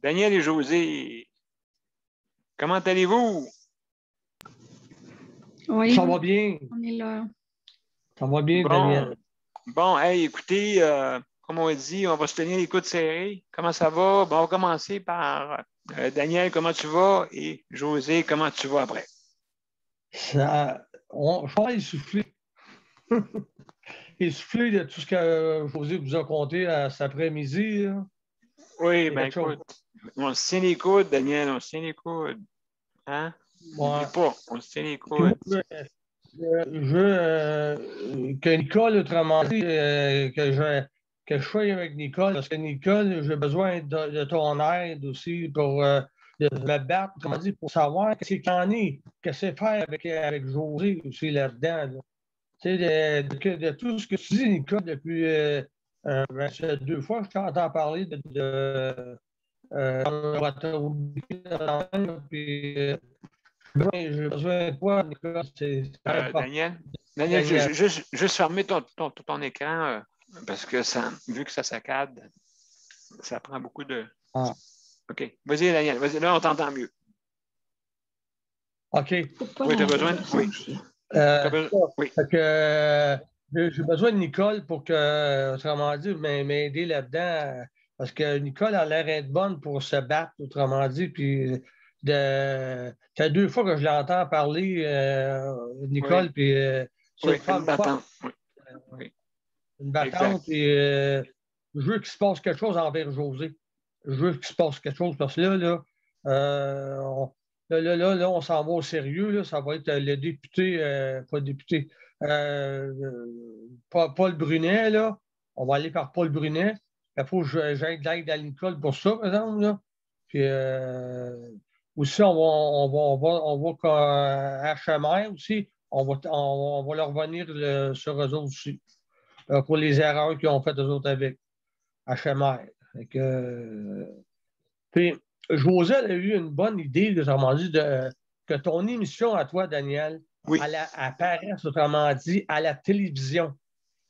Daniel et José, comment allez-vous? Oui, Ça va bien. on est là. Ça va bien, Bon, Daniel. bon, hey, écoutez, comme on dit, on va se tenir les coudes serrés. Comment ça va? Bon, on va commencer par Daniel, comment tu vas? Et José, comment tu vas après? Je pense essoufflé. Essoufflé de tout ce que José vous a conté cet après-midi. Là. Oui, bien écoute, on se tient les coudes, Daniel, on se tient les coudes. Hein? Ouais. N'oublie pas, on se tient les coudes. Je veux que Nicole, autrement dit, que je sois avec Nicole, parce que Nicole, j'ai besoin de ton aide aussi pour de me battre, autrement dit, pour savoir qu'est-ce qu'il en est, qu'est-ce que c'est faire avec José aussi là-dedans. Là. Tu sais, de tout ce que tu dis, Nicole, depuis c'est 2 fois que je t'entends parler j'ai besoin de toi, Nicolas. Daniel, juste fermer ton écran parce que vu que ça saccade, ça prend beaucoup de. Ah. OK. Vas-y, Daniel. Vas-y, là, on t'entend mieux. OK. Oui, tu as besoin. Oui. Oui. Fait que, j'ai besoin de Nicole pour que, autrement dit, m'aider là-dedans. Parce que Nicole a l'air d'être bonne pour se battre, autrement dit. Puis, c'est 2 fois que je l'entends parler, Nicole. Oui. Puis, Oui, une battante. Oui. Une battante. Puis, je veux qu'il se passe quelque chose envers José. Je veux qu'il se passe quelque chose parce que là, on s'en va au sérieux. Là, ça va être le député, pas le député, Paul Brunet. Là. On va aller par Paul Brunet. Il faut que j'aille de l'aide à Nicole pour ça, par exemple. Là. Puis aussi, on va à HMR aussi. On va leur revenir sur eux autres aussi. Pour les erreurs qu'ils ont faites eux autres avec HMR. Puis, José a eu une bonne idée, autrement dit, que ton émission à toi, Daniel, elle apparaisse, autrement dit, à la télévision,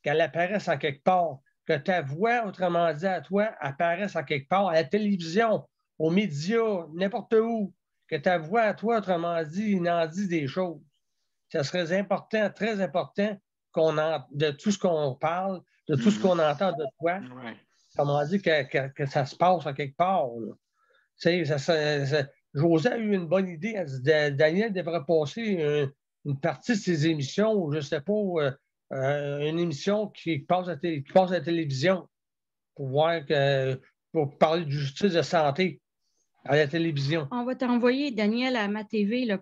qu'elle apparaisse en quelque part, que ta voix, autrement dit, à toi, apparaisse en quelque part, à la télévision, aux médias, n'importe où, que ta voix à toi, autrement dit, il en dit des choses. Ça serait important, très important, de tout ce qu'on parle, de tout ce qu'on entend de toi, comment dire que ça se passe en quelque part. José a eu une bonne idée. Elle dit, Daniel devrait passer une partie de ses émissions, ou je ne sais pas, une émission qui passe à la télévision pour parler de justice de santé à la télévision. On va t'envoyer, Daniel, à ma TV, le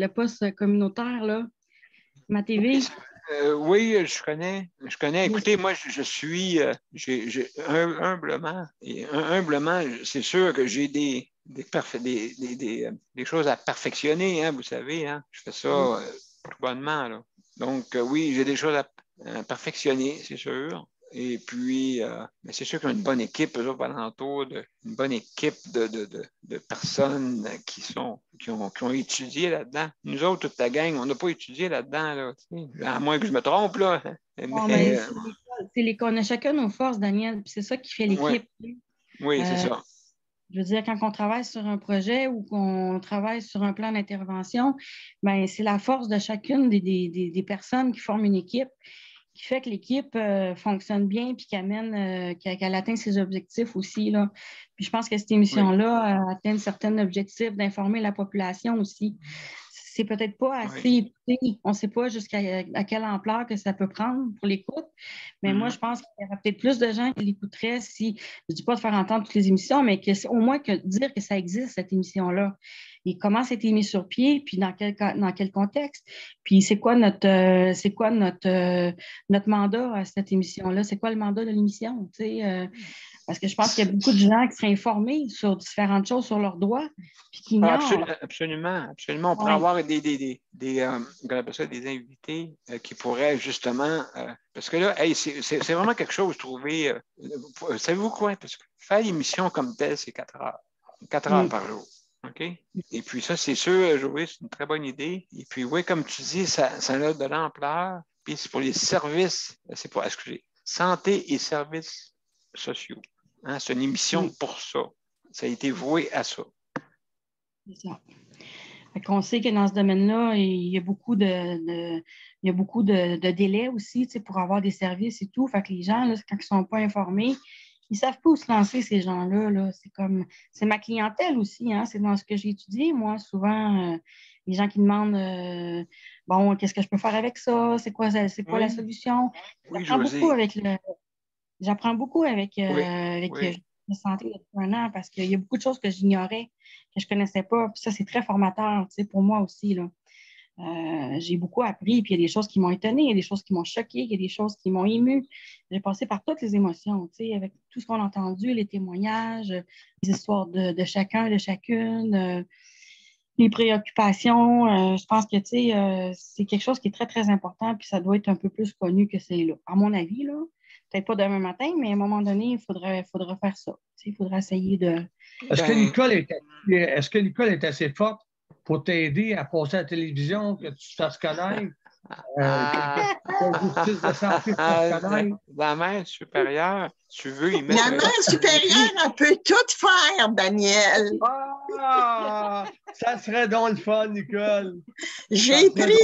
poste communautaire, là. Ma TV. Oui, je connais. Écoutez, moi, je suis humblement, c'est sûr que j'ai des des choses à perfectionner, hein, vous savez. Hein? Je fais ça tout bonnement. Là. Donc, oui, j'ai des choses à perfectionner, c'est sûr. Et puis, mais c'est sûr qu'il y a une bonne équipe, eux autres, alentour, une bonne équipe de personnes qui ont étudié là-dedans. Nous autres, toute la gang, on n'a pas étudié là-dedans, là, à moins que je me trompe, là. Bon, on a chacun nos forces, Daniel, puis c'est ça qui fait l'équipe. Oui, c'est ça. Je veux dire, quand on travaille sur un projet ou qu'on travaille sur un plan d'intervention, ben, c'est la force de chacune des personnes qui forment une équipe qui fait que l'équipe fonctionne bien puis qu'elle atteint ses objectifs aussi. Là. Puis je pense que cette émission-là atteint certains objectifs d'informer la population aussi. C'est peut-être pas assez écouté. On ne sait pas jusqu'à quelle ampleur que ça peut prendre pour l'écoute. Mais moi, je pense qu'il y aura peut-être plus de gens qui l'écouteraient si, je ne dis pas de faire entendre toutes les émissions, mais au moins dire que ça existe, cette émission-là. Et comment c'était mis sur pied, puis dans quel contexte, puis c'est quoi notre mandat à cette émission-là, c'est quoi le mandat de l'émission, tu sais, parce que je pense qu'il y a beaucoup de gens qui seraient informés sur différentes choses sur leurs droits, puis qui ignorent. Absolument. On pourrait avoir des invités qui pourraient justement, parce que là, c'est vraiment quelque chose, trouver, savez-vous quoi, parce que faire l'émission comme telle, c'est 4 heures. 4 heures par jour. OK? Et puis ça, c'est sûr, Joël, c'est une très bonne idée. Et puis oui, comme tu dis, ça a de l'ampleur. Puis c'est pour les services, santé et services sociaux. Hein? C'est une émission pour ça. Ça a été voué à ça. C'est ça. On sait que dans ce domaine-là, il y a beaucoup de délais aussi pour avoir des services et tout. Fait que les gens, là, quand ils ne sont pas informés, ils ne savent pas où se lancer, ces gens-là. Là. C'est ma clientèle aussi. Hein? C'est dans ce que j'ai étudié. Moi, souvent, les gens qui demandent bon, qu'est-ce que je peux faire avec ça? C'est quoi la solution? J'apprends beaucoup avec la santé depuis un an parce qu'il y a beaucoup de choses que j'ignorais, que je ne connaissais pas. Puis ça, c'est très formateur pour moi aussi. Là. J'ai beaucoup appris, puis il y a des choses qui m'ont étonnée, il y a des choses qui m'ont choquée, il y a des choses qui m'ont émue. J'ai passé par toutes les émotions, avec tout ce qu'on a entendu, les témoignages, les histoires de chacun, de chacune, les préoccupations. Je pense que c'est quelque chose qui est très, très important, puis ça doit être un peu plus connu que c'est là. À mon avis, là, peut-être pas demain matin, mais à un moment donné, il faudrait faire ça. Il faudrait essayer de... Est-ce que Nicole est assez forte pour t'aider à passer à la télévision, que tu te fasses connaître? La mère supérieure, tu veux y mettre... La mère supérieure, elle peut tout faire, Daniel. Ça serait donc le fun, Nicole. J'ai pris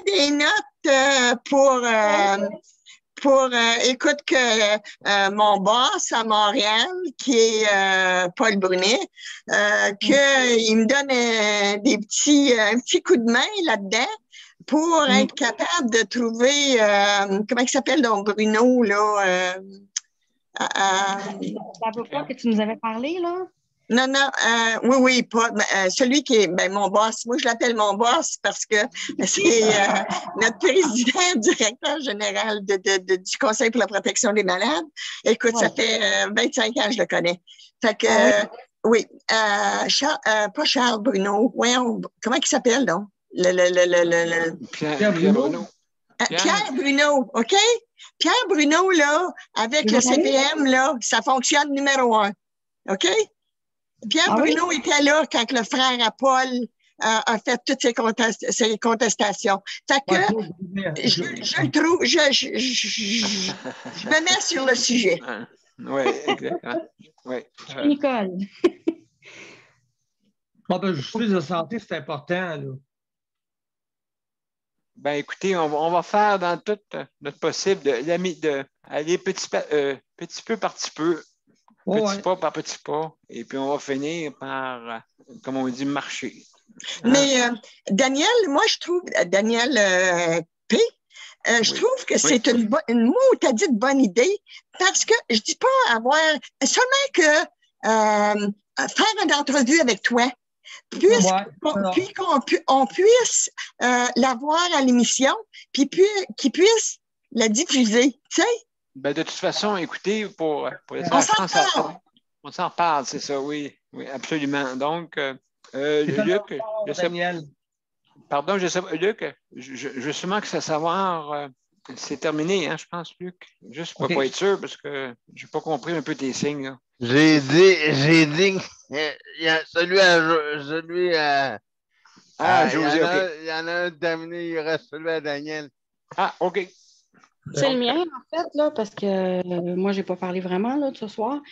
des notes pour écoute que mon boss à Montréal, qui est Paul Brunet, qu'il me donne un petit coup de main là-dedans pour être capable de trouver, comment il s'appelle donc Bruno, là? L'avocat que tu nous avais parlé, là? Non, oui, pas, celui qui est mon boss. Moi, je l'appelle mon boss parce que c'est notre président, directeur général du Conseil pour la protection des malades. Écoute, ça fait 25 ans que je le connais. Fait que, oui, pas Charles Bruno. Comment il s'appelle, donc? Pierre Bruno. Pierre Bruno, OK? Pierre Bruno, là, avec le CPM, là, ça fonctionne numéro 1. OK? Pierre Bruno était là quand le frère à Paul a fait toutes ses contestations. Fait que je le trouve, je me mets sur le sujet. Oui, exactement. Nicole. Justice de santé, c'est important. Là. Ben écoutez, on va faire dans tout notre possible d'aller petit peu par petit peu. Petit pas par petit pas, et puis on va finir par, comme on dit, marcher. Hein? Mais Daniel, moi je trouve, Daniel P., je trouve que c'est une bonne idée, parce que je dis pas avoir, seulement que faire une entrevue avec toi, puis qu'on puisse l'avoir à l'émission, puis qu'il puisse la diffuser, tu sais? Ben, de toute façon, écoutez, pour laisser la chance à... On s'en parle, c'est ça, oui. Oui, absolument. Donc, Luc, Daniel. Pardon, je sais pas, Luc, je veux sûrement que ça savoir, c'est terminé, hein, je pense, Luc. Juste pour pas être sûr, parce que j'ai pas compris un peu tes signes. Là. J'ai dit, il y a celui à José, OK. Il y en a un terminé, il reste celui à Daniel. Ah, OK. C'est le mien, en fait, là, parce que moi, je n'ai pas parlé vraiment là, de ce soir.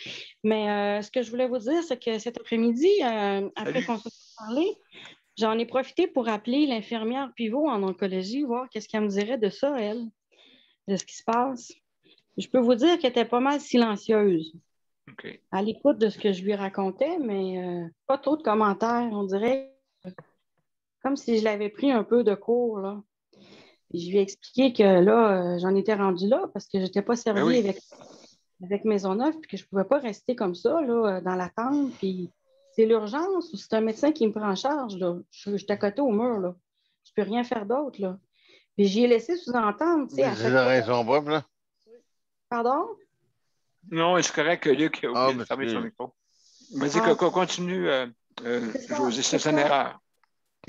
Mais ce que je voulais vous dire, c'est que cet après-midi, après qu'on se soit parlé, j'en ai profité pour appeler l'infirmière pivot en oncologie, voir qu'est-ce qu'elle me dirait de ça, elle, de ce qui se passe. Je peux vous dire qu'elle était pas mal silencieuse. Okay. À l'écoute de ce que je lui racontais, mais pas trop de commentaires. On dirait comme si je l'avais pris un peu de cours, là. Je lui ai expliqué que là, j'en étais rendue là parce que je n'étais pas servie avec Maisonneuve puis que je ne pouvais pas rester comme ça là, dans l'attente. Puis c'est l'urgence ou c'est un médecin qui me prend en charge. Là. Je suis à côté au mur. Là. Je ne peux rien faire d'autre. Là. Puis j'y ai laissé sous-entendre. C'est la raison propre, là. Pardon? Non, c'est correct que Luc a oublié de fermer son micro. Vas-y, continue, José, c'est une erreur.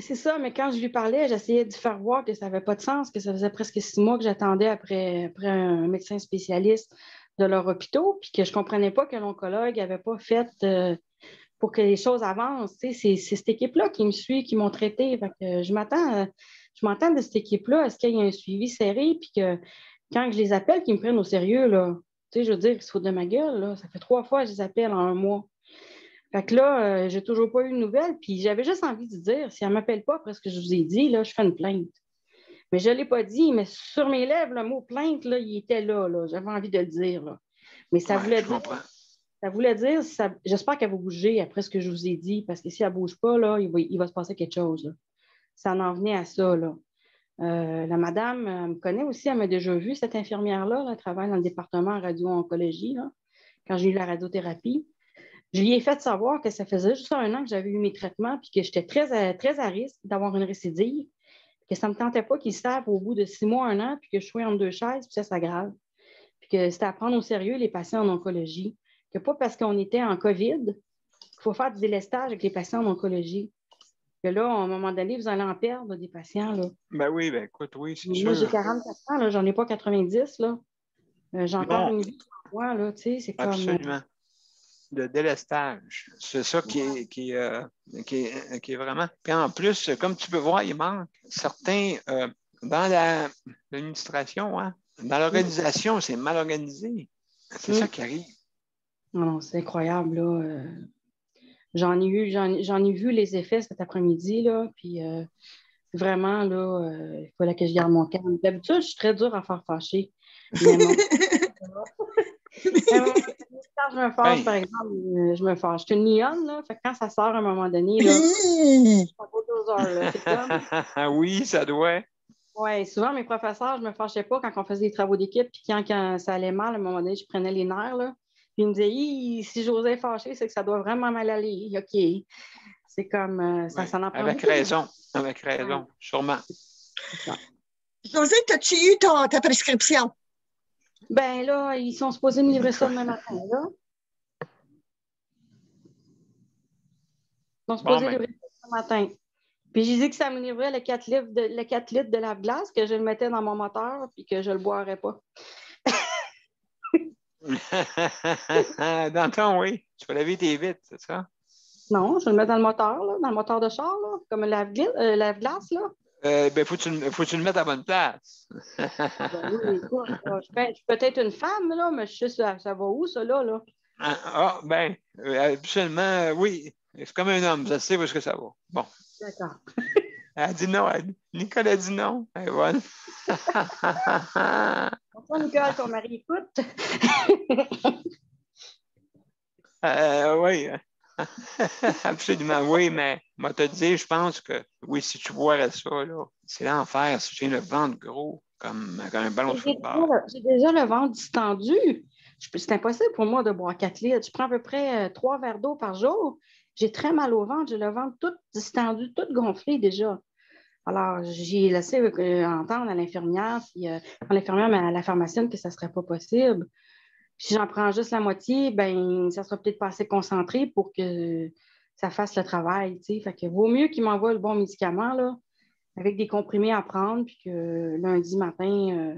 C'est ça, mais quand je lui parlais, j'essayais de faire voir que ça n'avait pas de sens, que ça faisait presque 6 mois que j'attendais après un médecin spécialiste de leur hôpital, puis que je ne comprenais pas que l'oncologue n'avait pas fait pour que les choses avancent. C'est cette équipe-là qui me suit, qui m'ont traité. Fait que je m'entends de cette équipe-là. Est-ce qu'il y a un suivi serré, puis que quand je les appelle, qu'ils me prennent au sérieux, là, je veux dire, ils se foutent de ma gueule. Là. Ça fait 3 fois que je les appelle en 1 mois. Fait que là, j'ai toujours pas eu de nouvelles, puis j'avais juste envie de dire, si elle ne m'appelle pas après ce que je vous ai dit, là, je fais une plainte. Mais je ne l'ai pas dit, mais sur mes lèvres, le mot plainte, là, il était là. J'avais envie de le dire. Là. Mais ça voulait dire, j'espère qu'elle va bouger après ce que je vous ai dit, parce que si elle ne bouge pas, là, il va se passer quelque chose. Là. Ça en venait à ça. Là. La madame elle me connaît aussi, elle m'a déjà vu, cette infirmière-là, là, elle travaille dans le département radio-oncologie, là, quand j'ai eu la radiothérapie. Je lui ai fait savoir que ça faisait juste 1 an que j'avais eu mes traitements puis que j'étais très à risque d'avoir une récidive, que ça ne me tentait pas qu'ils savent au bout de 6 mois, 1 an, puis que je sois entre 2 chaises, puis ça s'aggrave. Puis que c'était à prendre au sérieux les patients en oncologie. Que pas parce qu'on était en COVID qu'il faut faire du délestage avec les patients en oncologie. Que là, à un moment donné, vous allez en perdre des patients. Là. Ben oui, ben écoute, oui, c'est sûr. Moi, j'ai 44 ans, là, j'en ai pas 90. Là. J'ai encore une vie pour moi, là, tu sais, c'est comme... Absolument. De délestage. C'est ça qui est vraiment. Puis en plus, comme tu peux voir, il manque certains dans l'administration, hein, dans l'organisation, c'est mal organisé. C'est ça qui arrive. Non, c'est incroyable, là. J'en ai vu les effets cet après-midi, là, puis vraiment, là, il fallait que je garde mon calme. D'habitude, je suis très dure à faire fâcher. Mais non. Quand je me fâche, par exemple, je me fâche. Je suis une lionne, là. Fait que quand ça sort à un moment donné, là, ça vaut 2 heures, là. Oui, ça doit. Oui, souvent, mes professeurs, je ne me fâchais pas quand on faisait des travaux d'équipe, puis quand ça allait mal, à un moment donné, je prenais les nerfs, là. Puis ils me disaient, si j'osais fâcher, c'est que ça doit vraiment mal aller. OK. C'est comme, ça en prend avec raison, sûrement. José, as-tu eu ta prescription? Ben là, ils sont supposés me livrer ça demain matin, là. Ils sont supposés livrer ça ce matin. Puis j'ai dit que ça me livrait le 4 litres de lave-glace, que je le mettais dans mon moteur, puis que je ne le boirais pas. Dans ton, oui. Tu vas laver tes vitres, c'est ça? Non, je le mets dans le moteur, là, dans le moteur de char, là, comme un lave-glace, là. Ben, faut que tu le mettes à bonne place. Ben oui, écoute, je suis peut-être une femme, là, mais je sais ça va où, ça, là? Ben, absolument, oui. C'est comme un homme, ça sait où est-ce que ça va. Bon. D'accord. Elle dit non. Nicole a dit non. Elle est bonne. Bonsoir, Nicole, ton mari écoute. Oui. Absolument, oui, mais moi te dire, je pense que oui, si tu boirais ça, là, c'est l'enfer. Si tu viens le ventre gros, comme un ballon de football. J'ai déjà le ventre distendu. C'est impossible pour moi de boire 4 litres. Je prends à peu près 3 verres d'eau par jour. J'ai très mal au ventre. J'ai le ventre tout distendu, tout gonflé déjà. Alors, j'ai laissé entendre à l'infirmière, puis à l'infirmière, mais à la pharmacienne que ça ne serait pas possible. Si j'en prends juste la moitié, ben ça sera peut-être pas assez concentré pour que ça fasse le travail, tu sais. Fait que vaut mieux qu'il m'envoie le bon médicament, là, avec des comprimés à prendre, puis que lundi matin,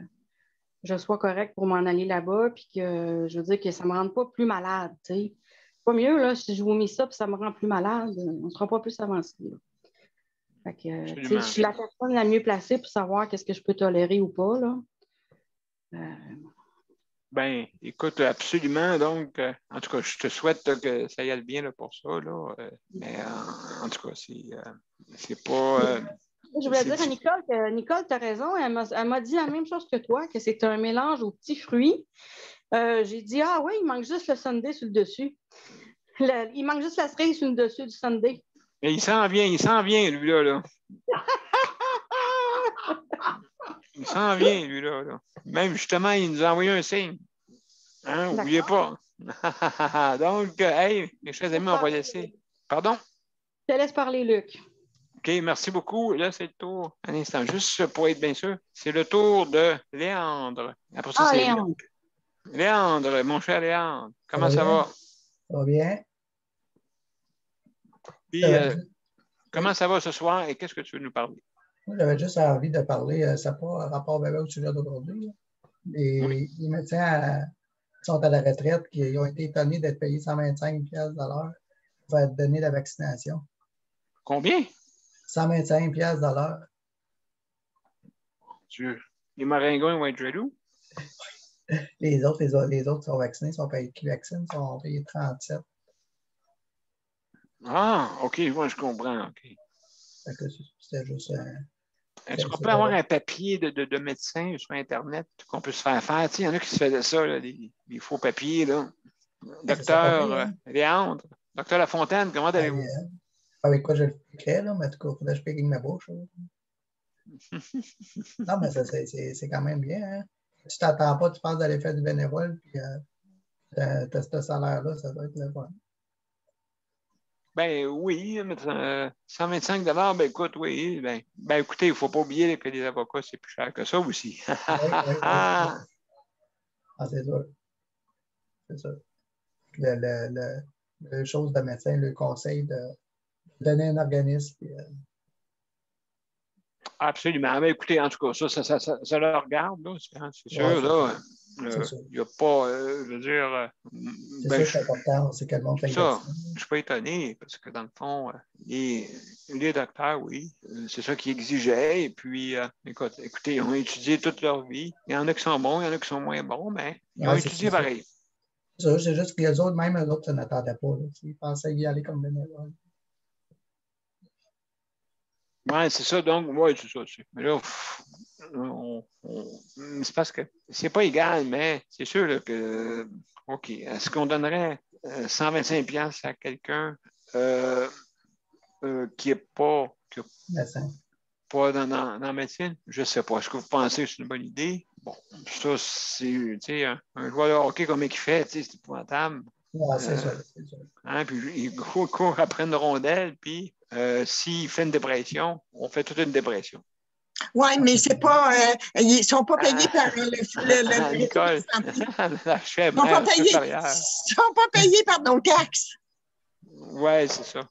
je sois correcte pour m'en aller là-bas, puis que je veux dire que ça ne me rende pas plus malade, tu sais. Pas mieux, là, si je vomis ça, puis ça me rend plus malade, on ne sera pas plus avancé, là. Fait que, tu sais, je suis la personne la mieux placée pour savoir qu'est-ce que je peux tolérer ou pas, là. Ben, écoute, absolument. Donc, en tout cas, je te souhaite que ça y aille bien là, pour ça. Là, mais en tout cas, c'est pas. Je voulais dire à Nicole que Nicole, tu as raison. Elle m'a dit la même chose que toi, que c'est un mélange aux petits fruits. J'ai dit, ah oui, il manque juste le sundae sur le dessus. Il manque juste la cerise sur le dessus du sundae. Mais il s'en vient, lui-là. Là. Il s'en vient, lui-là. Là. Même, justement, il nous a envoyé un signe. Hein, n'oubliez pas. Donc, hey, mes chers amis, on va laisser. Pardon? Je te laisse parler, Luc. OK, merci beaucoup. Là, c'est le tour. Un instant, juste pour être bien sûr, c'est le tour de Léandre. Après ça, c'est Léandre. Léandre, mon cher Léandre, comment ça va? Ça va bien. Puis, comment ça va ce soir et qu'est-ce que tu veux nous parler? Moi, j'avais juste envie de parler, ça n'a pas rapport avec au sujet d'aujourd'hui. Les médecins qui sont à la retraite, qui ont été étonnés d'être payés 125$ de l'heure pour être donné la vaccination. Combien? 125$ de l'heure. Les maringouins vont être jaloux? Les autres sont vaccinés, qui vaccinent, sont payés 37$. Ah, OK, moi je comprends. OK. C'était juste. Est-ce qu'on peut avoir un papier de médecin sur Internet qu'on peut se faire faire? Il y en a qui se faisaient ça, là, des faux papiers. Là. Docteur Léandre, docteur Lafontaine, comment allez-vous? Avec quoi je le crée, là, mais en tout cas, il faudrait que je paye avec ma bouche. Non, mais c'est quand même bien. Hein? Si tu t'attends pas, tu penses d'aller faire du bénévole, puis tu as ce salaire-là, ça doit être le bon. Ben oui, 125$, ben écoute, oui. Ben écoutez, il ne faut pas oublier que les avocats, c'est plus cher que ça aussi. Oui. Ah, c'est sûr. C'est sûr. Le chose de médecin, le conseil de donner un organisme. Puis, absolument. Mais écoutez, en tout cas, ça le regarde, là, c'est sûr. Là, il n'y a pas, je veux dire... c'est sûr que c'est important, c'est que le monde fait ça. Je ne suis pas étonné, parce que dans le fond, les docteurs, oui, c'est ça qu'ils exigeaient. Et puis, écoutez, ils ont étudié toute leur vie. Il y en a qui sont bons, il y en a qui sont moins bons, mais ils ont étudié pareil. C'est juste que les autres, même eux autres, ça n'attendaient pas. Là. Ils pensaient y aller comme bénévole. Oui, c'est ça. Donc, oui, c'est ça. Mais là, c'est parce que c'est pas égal, mais c'est sûr là, que, OK, est-ce qu'on donnerait 125$ à quelqu'un qui n'est pas dans la médecine? Je ne sais pas. Est-ce que vous pensez que c'est une bonne idée? Bon, ça, c'est un joueur de hockey comme il fait, c'est épouvantable. Ouais, c'est ça. Hein, puis il court après une rondelle, puis s'il fait une dépression, on fait toute une dépression. Oui, mais c'est pas. Ils ne sont pas payés par Nicole, ils sont pas payés par nos taxes. Oui, c'est ça.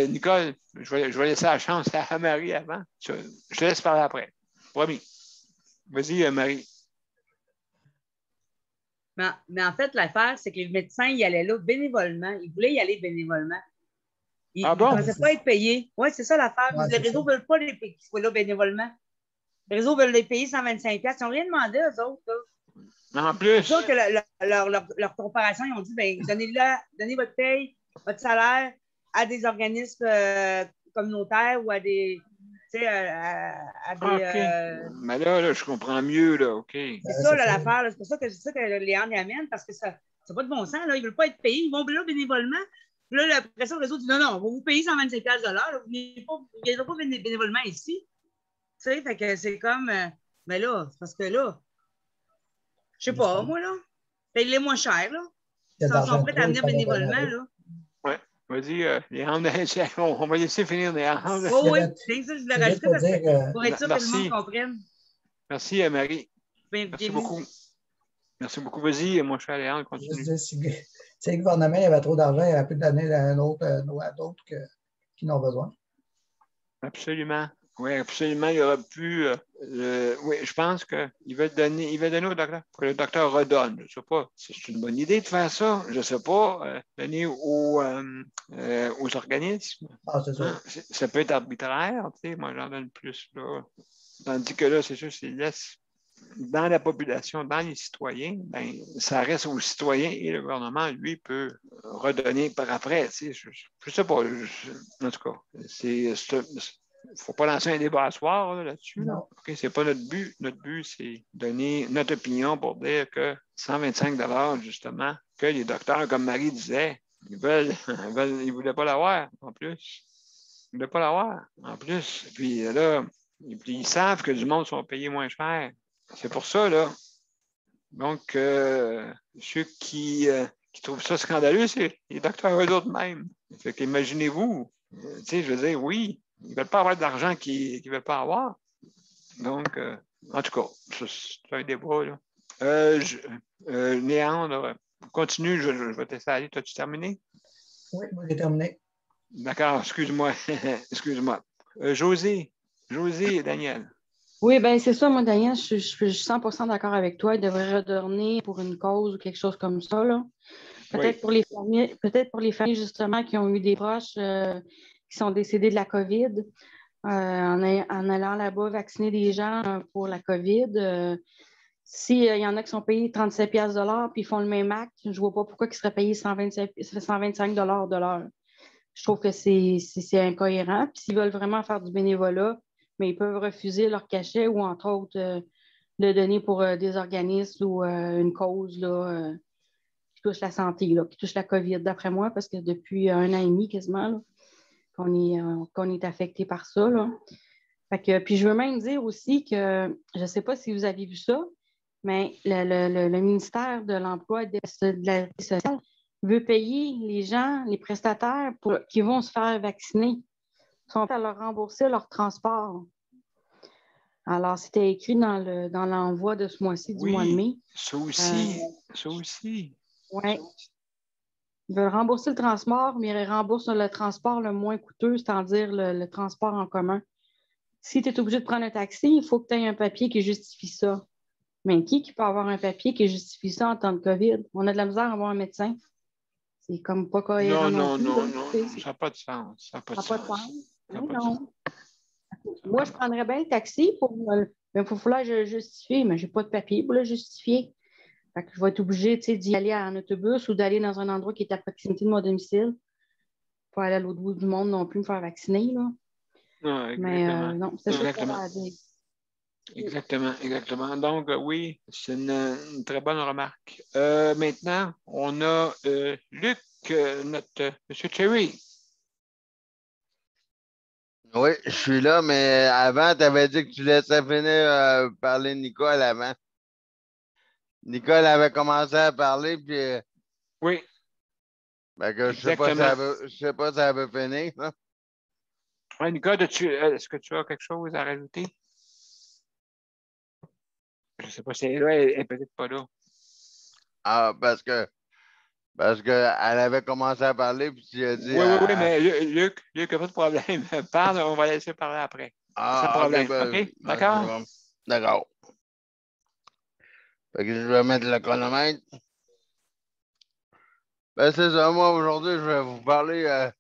Nicole, je vais laisser la chance à Marie avant. Je te laisse parler après. Promis. Vas-y, Marie. Mais en fait, l'affaire, c'est que les médecins, ils allaient là bénévolement. Ils voulaient y aller bénévolement. Ils ne pensaient pas être payés. Oui, c'est ça l'affaire. Ouais, les réseaux ne veulent pas qu'ils soient là bénévolement. Les réseaux veulent les payer 125$. Ils n'ont rien demandé, eux autres. Là. En plus. C'est sûr que leur corporation, ils ont dit, ben, donnez votre paye, votre salaire à des organismes communautaires ou à des... Tu sais, à des... Okay. Mais là, je comprends mieux, là, OK. C'est ça, l'affaire. C'est pour ça que Léandre y amène, parce que ça n'a pas de bon sens. Là. Ils ne veulent pas être payés. Ils vont là bénévolement. Là, après ça, le réseau dit non, on va vous payer 125$ de l'heure. Vous ne viendrez pas bénévolement ici. Tu sais, fait que c'est comme... mais là, c'est parce que là, je ne sais pas, moi, là, paye-les moins cher, là. Ils sont prêts à venir bénévolement, là. Oui. Vas-y, Léandre, on va laisser finir Léandre. Oui, c'est ça, je voulais rajouter parce que pour être sûr que le monde comprenne. Merci, Marie. Merci beaucoup. Merci beaucoup. Vas-y, moi, je suis Léon, continue. Juste dire, si le gouvernement avait trop d'argent, il aurait pu donner à d'autres qui n'ont besoin. Absolument. Oui, absolument. Il aurait pu. Oui, je pense qu'il va donner au docteur pour que le docteur redonne. Je ne sais pas. C'est une bonne idée de faire ça. Je ne sais pas. Donner aux organismes. Ah, c'est ça. Hein? Ça peut être arbitraire. Tu sais, moi, j'en donne plus. Là. Tandis que là, c'est sûr, c'est laisse dans la population, dans les citoyens, ben, ça reste aux citoyens et le gouvernement, lui, peut redonner par après. Tu sais, je ne sais pas. En tout cas, il ne faut pas lancer un débat à soir là-dessus. Là. Okay, ce n'est pas notre but. Notre but, c'est donner notre opinion pour dire que 125 justement, que les docteurs, comme Marie disait, ils ne voulaient pas l'avoir en plus. Ils ne voulaient pas l'avoir en plus. Puis là, ils savent que du monde sont payés moins cher. C'est pour ça, là. Donc, ceux qui trouvent ça scandaleux, c'est les docteurs eux-mêmes. Fait qu'imaginez-vous, tu sais, je veux dire, oui, ils ne veulent pas avoir d'argent qu'ils ne veulent pas avoir. Donc, en tout cas, c'est un débat, là. Léandre, continue, je vais te laisser aller. T'as-tu terminé? Oui, moi, j'ai terminé. D'accord, excuse-moi. Excuse-moi. José et Daniel. Oui, bien, c'est ça, moi, Daniel, je suis 100% d'accord avec toi. Il devrait redonner pour une cause ou quelque chose comme ça, là. Peut-être pour les familles, justement, qui ont eu des proches qui sont décédés de la COVID, en allant là-bas vacciner des gens pour la COVID. S'il y en a qui sont payés 37 piastres de l'heure puis ils font le même acte, je ne vois pas pourquoi ils seraient payés 125 de l'heure. Je trouve que c'est incohérent. Puis s'ils veulent vraiment faire du bénévolat, mais ils peuvent refuser leur cachet ou, entre autres, le donner pour des organismes ou une cause là, qui touche la santé, là, qui touche la COVID, d'après moi, parce que depuis 1 an et demi quasiment, là, qu'on est affecté par ça. Là. Fait que, puis je veux même dire aussi que, je ne sais pas si vous avez vu ça, mais le ministère de l'Emploi et de la Sécurité sociale veut payer les gens, les prestataires qui vont se faire vacciner. Ils sont prêts à leur rembourser leur transport. Alors, c'était écrit dans l'envoi de ce mois-ci, du mois de mai. Ça aussi. Oui. Ils veulent rembourser le transport, mais ils remboursent le transport le moins coûteux, c'est-à-dire le transport en commun. Si tu es obligé de prendre un taxi, il faut que tu aies un papier qui justifie ça. Mais qui peut avoir un papier qui justifie ça en temps de COVID? On a de la misère à avoir un médecin. C'est comme pas cohérent non, plus. Non, ça n'a pas de sens. Ça n'a pas de sens. Non. Moi, je prendrais bien le taxi il faut falloir que je justifie, mais je n'ai pas de papier pour le justifier. Fait que je vais être obligée d'y aller en autobus ou d'aller dans un endroit qui est à proximité de mon domicile. Pas aller à l'autre bout du monde non plus me faire vacciner. Là. Non, mais non, c'est ça que ça à dire. Exactement. Donc, oui, c'est une très bonne remarque. Maintenant, on a Luc, notre Monsieur Cherry. Oui, je suis là, mais avant, tu avais dit que tu laissais finir parler Nicole avant. Nicole avait commencé à parler, puis. Oui. Ben que je sais pas si ça veut finir. Oui, Nicole, est-ce que tu as quelque chose à rajouter? Je ne sais pas si elle est peut-être pas là. Ah, parce qu'elle avait commencé à parler, puis tu as dit. Oui, mais Luc, il n'y a pas de problème. Parle, on va laisser parler après. Sans problème. OK? D'accord? D'accord. Fait que je vais mettre le chronomètre. Ben, c'est ça. Moi, aujourd'hui, je vais vous parler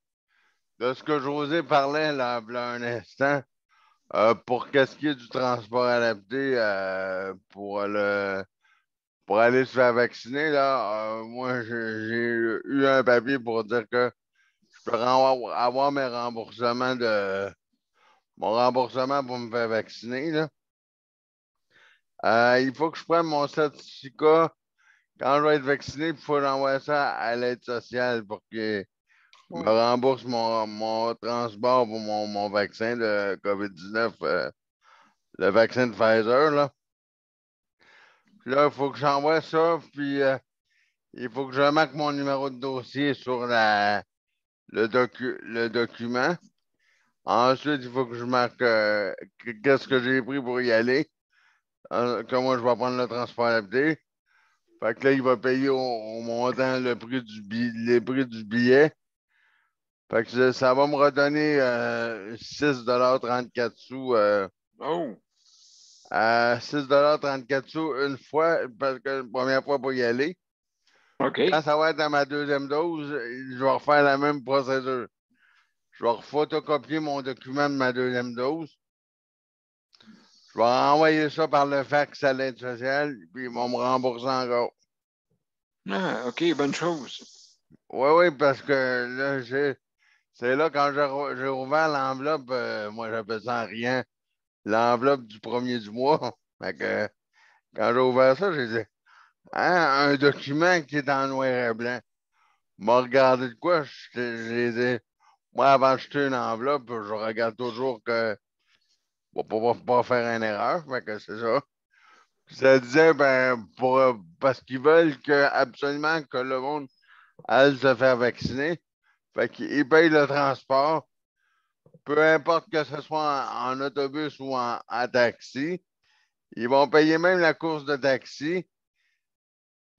de ce que José parlait là, il y a un instant. Pour qu'est-ce qui est du transport adapté pour aller se faire vacciner, là, moi, j'ai eu un papier pour dire que je peux avoir mon remboursement pour me faire vacciner. Là. Il faut que je prenne mon certificat quand je vais être vacciné, il faut envoyer ça à l'aide sociale pour qu'ils me remboursent mon transport pour mon vaccin de COVID-19, le vaccin de Pfizer. Là, puis là, il faut que j'envoie ça, puis il faut que je marque mon numéro de dossier sur le document. Ensuite, il faut que je marque qu'est-ce que j'ai pris pour y aller. Que moi, je vais prendre le transport adapté. Fait que là, il va payer au montant le prix les prix du billet. Fait que ça va me redonner 6,34 $. Oh! 6,34 $ une fois, parce que la première fois pour y aller. OK. Quand ça va être à ma deuxième dose, je vais refaire la même procédure. Je vais photocopier mon document de ma deuxième dose. Je vais envoyer ça par le fax à l'aide sociale, puis ils vont me rembourser encore. Ah, OK, bonne chose. Oui, parce que là, c'est là quand j'ai ouvert l'enveloppe, moi j'appelle ça rien, l'enveloppe du premier du mois. Fait que quand j'ai ouvert ça, j'ai dit, hein, un document qui est en noir et blanc. M'a regardé de quoi? J'ai dit, moi, avant d'acheter une enveloppe, je regarde toujours que pour pas faire une erreur. Fait que c'est ça. Ça disait, ben, parce qu'ils veulent absolument que le monde aille se faire vacciner. Fait qu'ils payent le transport, peu importe que ce soit en autobus ou en taxi. Ils vont payer même la course de taxi.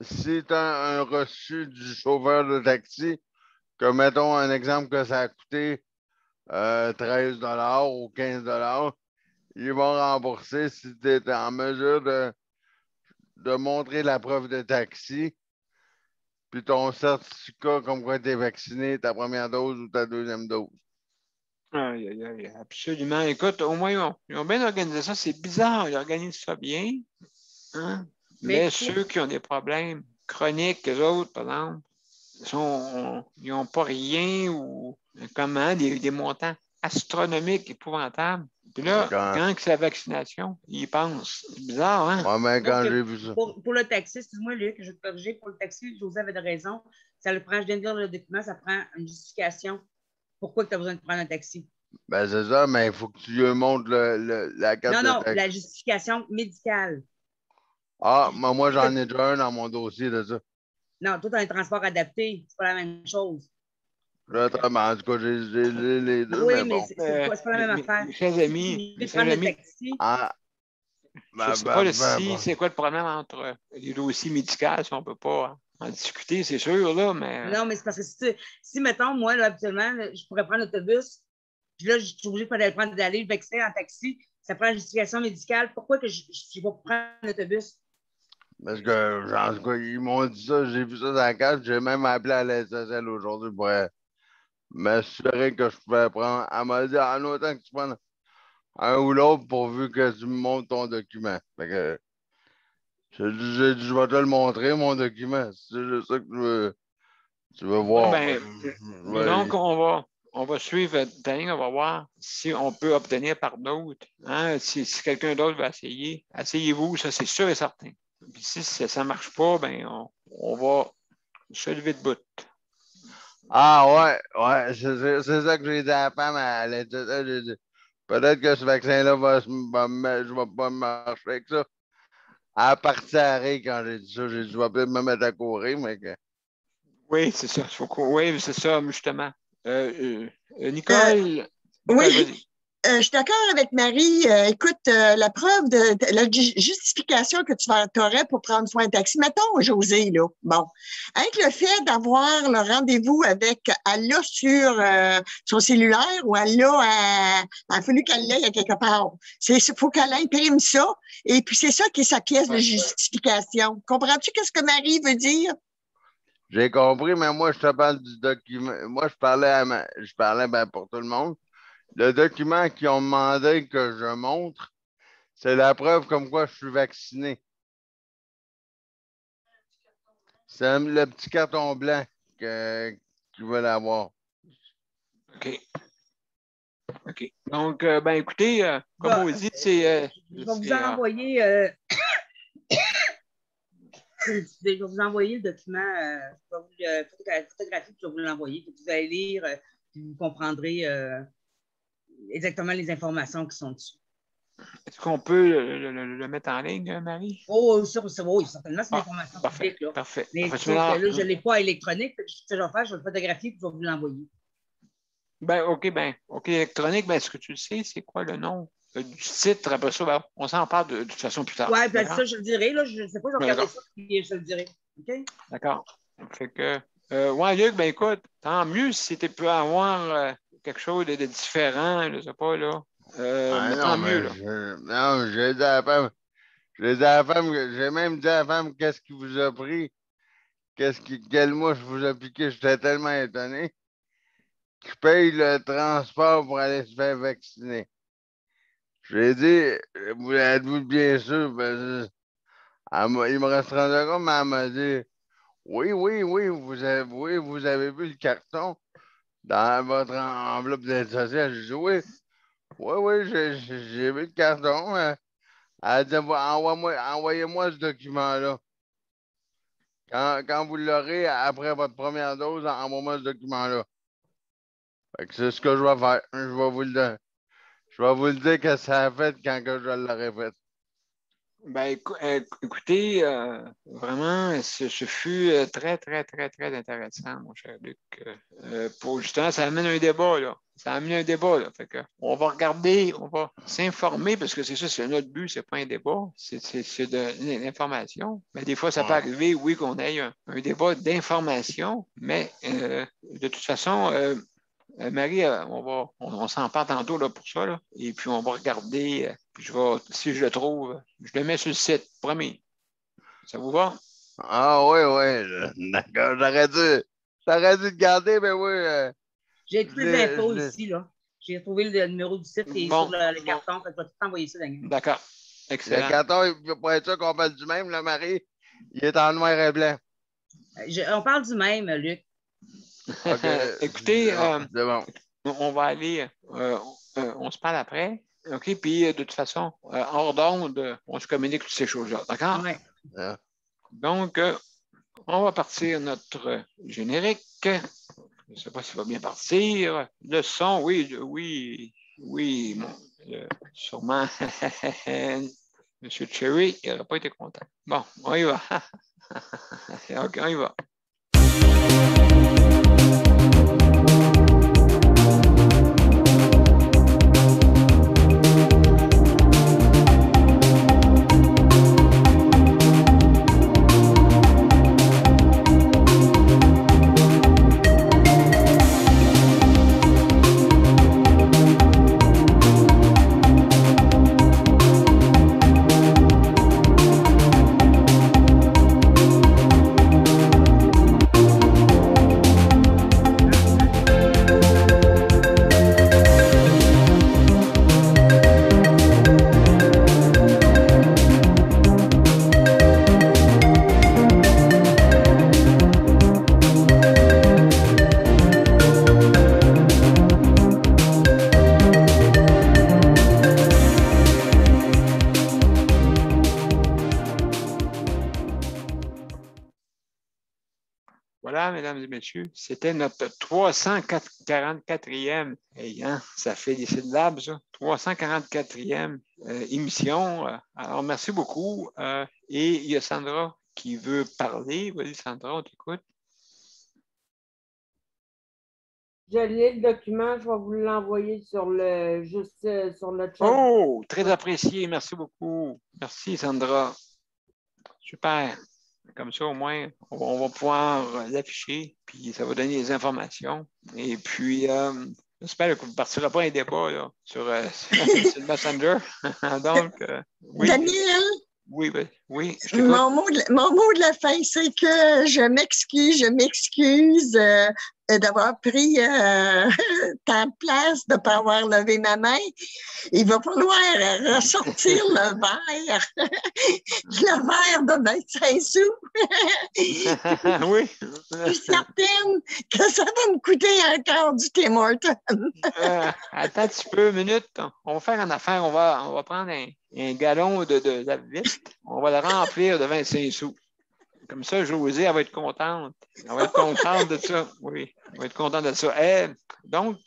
Si tu as un reçu du chauffeur de taxi, que mettons un exemple que ça a coûté 13 $ ou 15 $, ils vont rembourser si tu es en mesure de montrer la preuve de taxi, puis ton certificat comme quoi tu es vacciné, ta première dose ou ta deuxième dose. Aïe, aïe, aïe, absolument. Écoute, au moins, ils ont bien organisé ça. C'est bizarre, ils organisent ça bien. Hein? Mais ceux qui ont des problèmes chroniques, eux autres, par exemple, ils n'ont pas rien ou comment, des montants astronomiques épouvantables. Puis là, quand c'est la vaccination, ils pensent. C'est bizarre, hein? Ouais, mais quand Donc, j'ai vu ça. Pour le taxi, excuse-moi, Luc, je vais te corriger. Pour le taxi, José avait raison. Ça le prend, je viens de lire le document, ça prend une justification. Pourquoi tu as besoin de prendre un taxi? Ben, c'est ça, mais il faut que tu lui montres la carte de taxi. La justification médicale. Ah, moi, j'en ai déjà un dans mon dossier de ça. Non, toi, tu as un transport adapté. C'est pas la même chose. En tout cas, j'ai les deux, Oui, mais mais bon. c'est pas la même affaire. Mes chers amis, taxi. Je ne sais pas c'est quoi le problème entre les dossiers médicaux, si on ne peut pas en discuter, c'est sûr, là, mais... Non, mais c'est parce que si mettons, moi, là, habituellement, je pourrais prendre l'autobus, puis là, je suis obligée d'aller le vacciner en taxi, ça prend une justification médicale. Pourquoi que je ne vais pas prendre l'autobus? Parce que, en tout cas, ils m'ont dit ça, j'ai vu ça dans la carte, j'ai même appelé à l'aide sociale aujourd'hui pour m'assurer que je pouvais prendre. Elle m'a dit, en autant que tu prennes un ou l'autre pourvu que tu me montres ton document. Fait que, j'ai dit, je vais te le montrer, mon document. C'est juste ça que tu veux voir. Donc, on va suivre ta ligne, on va voir si on peut obtenir par d'autres. Hein? Si quelqu'un d'autre va essayer, essayez-vous, ça c'est sûr et certain. Puis si ça ne marche pas, ben on va se lever de bout. Ah ouais, c'est ça que j'ai dit à la femme à l'aide sociale. J'ai dit, peut-être que ce vaccin-là je vais pas marcher avec ça. Elle a parti à rire quand j'ai dit ça. J'ai dit, je vais peut-être me mettre à courir, mais que. Oui, c'est ça. Oui, c'est ça, justement. Nicole, oui. Je suis d'accord avec Marie. Écoute, la preuve la justification que tu aurais pour prendre soin de taxi, mettons José, là, bon, avec le fait d'avoir le rendez-vous avec elle sur son cellulaire ou elle a fallu qu'elle l'aille à quelque part. Il faut qu'elle imprime ça et puis c'est ça qui est sa pièce de justification. Comprends-tu qu'est-ce que Marie veut dire? J'ai compris, mais moi, je te parle du document. Moi, je parlais pour tout le monde. Le document qu'ils ont demandé que je montre, c'est la preuve comme quoi je suis vacciné. C'est le petit carton blanc qu'ils veulent avoir. OK. Donc, ben écoutez, comme on dit, c'est... je vais vous envoyer... je vais vous envoyer le document, photographie, je vais vous l'envoyer, puis vous allez lire, puis vous comprendrez exactement les informations qui sont dessus. Est-ce qu'on peut le mettre en ligne, Marie? Oh, oui, certainement, c'est une information publique. Là. Parfait. Mais là, je ne l'ai pas électronique. Ce que je vais faire, je vais le photographier et je vais vous l'envoyer. OK, électronique, ce que tu sais, c'est quoi le nom? du titre, après ça, ben, on s'en parle de toute façon plus tard. Oui, puis ça, je le dirai. Là, je ne sais pas, je vais regarder ça, puis je le dirai. OK? D'accord. Fait que, ouais, Luc, ben écoute, tant mieux si tu peux avoir quelque chose de différent, je ne sais pas, là. Mais tant mieux, là. Non, j'ai dit à la femme, j'ai même dit à la femme qu'est-ce qui vous a pris, quelle mouche vous a piqué, j'étais tellement étonné. Je paye le transport pour aller se faire vacciner. Je lui ai dit, vous êtes-vous bien sûr? Ben, il me restera de compte, mais elle m'a dit, oui, vous avez vu le carton dans votre enveloppe d'aide sociale. J'ai dit, oui, j'ai vu le carton. Elle a dit, envoyez-moi ce document-là. Quand vous l'aurez, après votre première dose, envoyez-moi ce document-là. Fait que c'est ce que je vais faire. Je vais vous le dire. Je vais vous le dire que ça a fait quand que je l'aurai fait. Ben, écoutez, vraiment, ce fut très, très, très, très intéressant, mon cher Luc. Pour justement, ça amène un débat, là. Ça amène un débat, là. Fait que, on va regarder, on va s'informer, parce que c'est ça, c'est notre but, c'est pas un débat, c'est de l'information. Mais des fois, ça peut arriver, oui, qu'on ait un débat d'information, mais de toute façon, Marie, on s'en parle tantôt là, pour ça, là, et puis on va regarder, puis si je le trouve, je le mets sur le site, promis. Ça vous va? Ah oui, d'accord, j'aurais dû le garder, mais oui. J'ai toutes les infos ici, là. J'ai trouvé le numéro du site et sur le carton, fait que je vais tout envoyer ça, Daniel. D'accord, excellent. Le carton, pour être sûr qu'on parle du même, là, Marie, il est en noir et blanc. On parle du même, Luc. Okay. Écoutez, bon. On va aller, on se parle après, OK? Puis, de toute façon, hors d'onde, on se communique toutes ces choses-là, d'accord? Oui. Donc, on va partir notre générique. Je ne sais pas s'il va bien partir. Le son, oui, sûrement. Monsieur Cherry, il n'aurait pas été content. Bon, on y va. OK, on y va. Voilà, mesdames et messieurs, c'était notre 344e, ça fait des syllabes, ça, 344e émission. Alors, merci beaucoup. Et il y a Sandra qui veut parler. Vas-y, Sandra, on t'écoute. Je lis le document, je vais vous l'envoyer sur le chat. Oh, très apprécié, merci beaucoup. Merci, Sandra. Super. Comme ça, au moins, on va pouvoir l'afficher, puis ça va donner des informations. Et puis, j'espère que vous ne partirez pas un débat là, sur le Messenger. Donc, oui. Daniel? Oui. Mon mot de la fin, c'est que je m'excuse d'avoir pris ta place, de ne pas avoir levé ma main. Il va falloir ressortir le verre. Le verre de 25 sous. Oui. Je suis certaine que ça va me coûter encore du Tim Hortons. Attends un petit peu, une minute. On va faire une affaire. On va prendre un gallon de la vite. On va le remplir de 25 sous. Comme ça, Josée, elle va être contente. Elle va être contente de ça. Oui, elle va être contente de ça. Donc,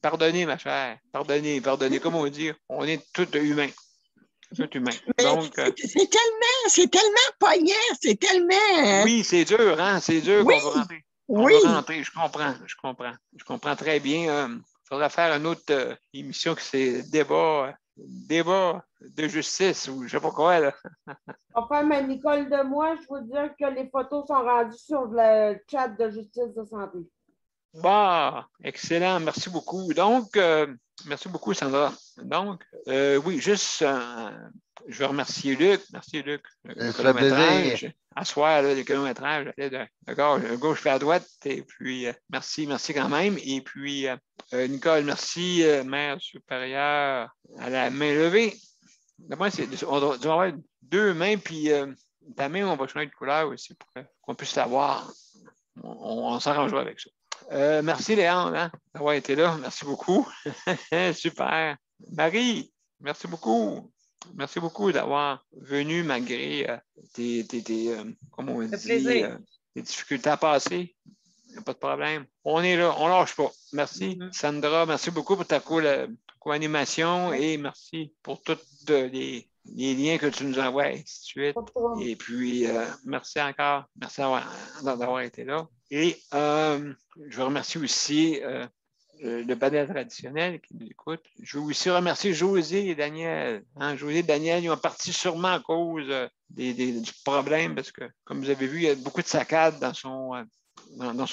pardonnez, ma chère. Pardonnez. Comme on dit, on est tous humains. Tout humain. Donc, c'est tellement poignant, c'est tellement... Oui, c'est dur, hein? C'est dur qu'on va rentrer. On va rentrer, je comprends très bien. faudra faire une autre émission qui c'est débat de justice ou je ne sais pas quoi. Là. Enfin, mais Nicole de moi, je veux dire que les photos sont rendues sur le chat de justice de santé. Bon, excellent. Merci beaucoup. Donc, merci beaucoup, Sandra. Donc, oui, juste, je veux remercier Luc. Merci, Luc. Le kilométrage. À soir, là, le kilométrage, d'accord, gauche puis à droite. Et puis, merci quand même. Et puis, Nicole, merci, mère supérieure à la main levée. Moi, on doit avoir 2 mains, puis ta main, on va changer de couleur aussi pour qu'on puisse la voir. On s'arrangera avec ça. Merci, Léandre, d'avoir été là. Merci beaucoup. Super. Marie, merci beaucoup. Merci beaucoup d'avoir venu malgré comment on dit, tes difficultés à passer. Il n'y a pas de problème. On est là, on ne lâche pas. Merci, Sandra. Merci beaucoup pour ta co-animation et merci pour tous les liens que tu nous envoies, et ainsi de suite. Et puis, merci encore. Merci d'avoir été là. Et je veux remercier aussi le panel traditionnel qui nous écoute. Je veux aussi remercier José et Daniel. José et Daniel, ils ont parti sûrement à cause du problème parce que, comme vous avez vu, il y a beaucoup de saccades dans son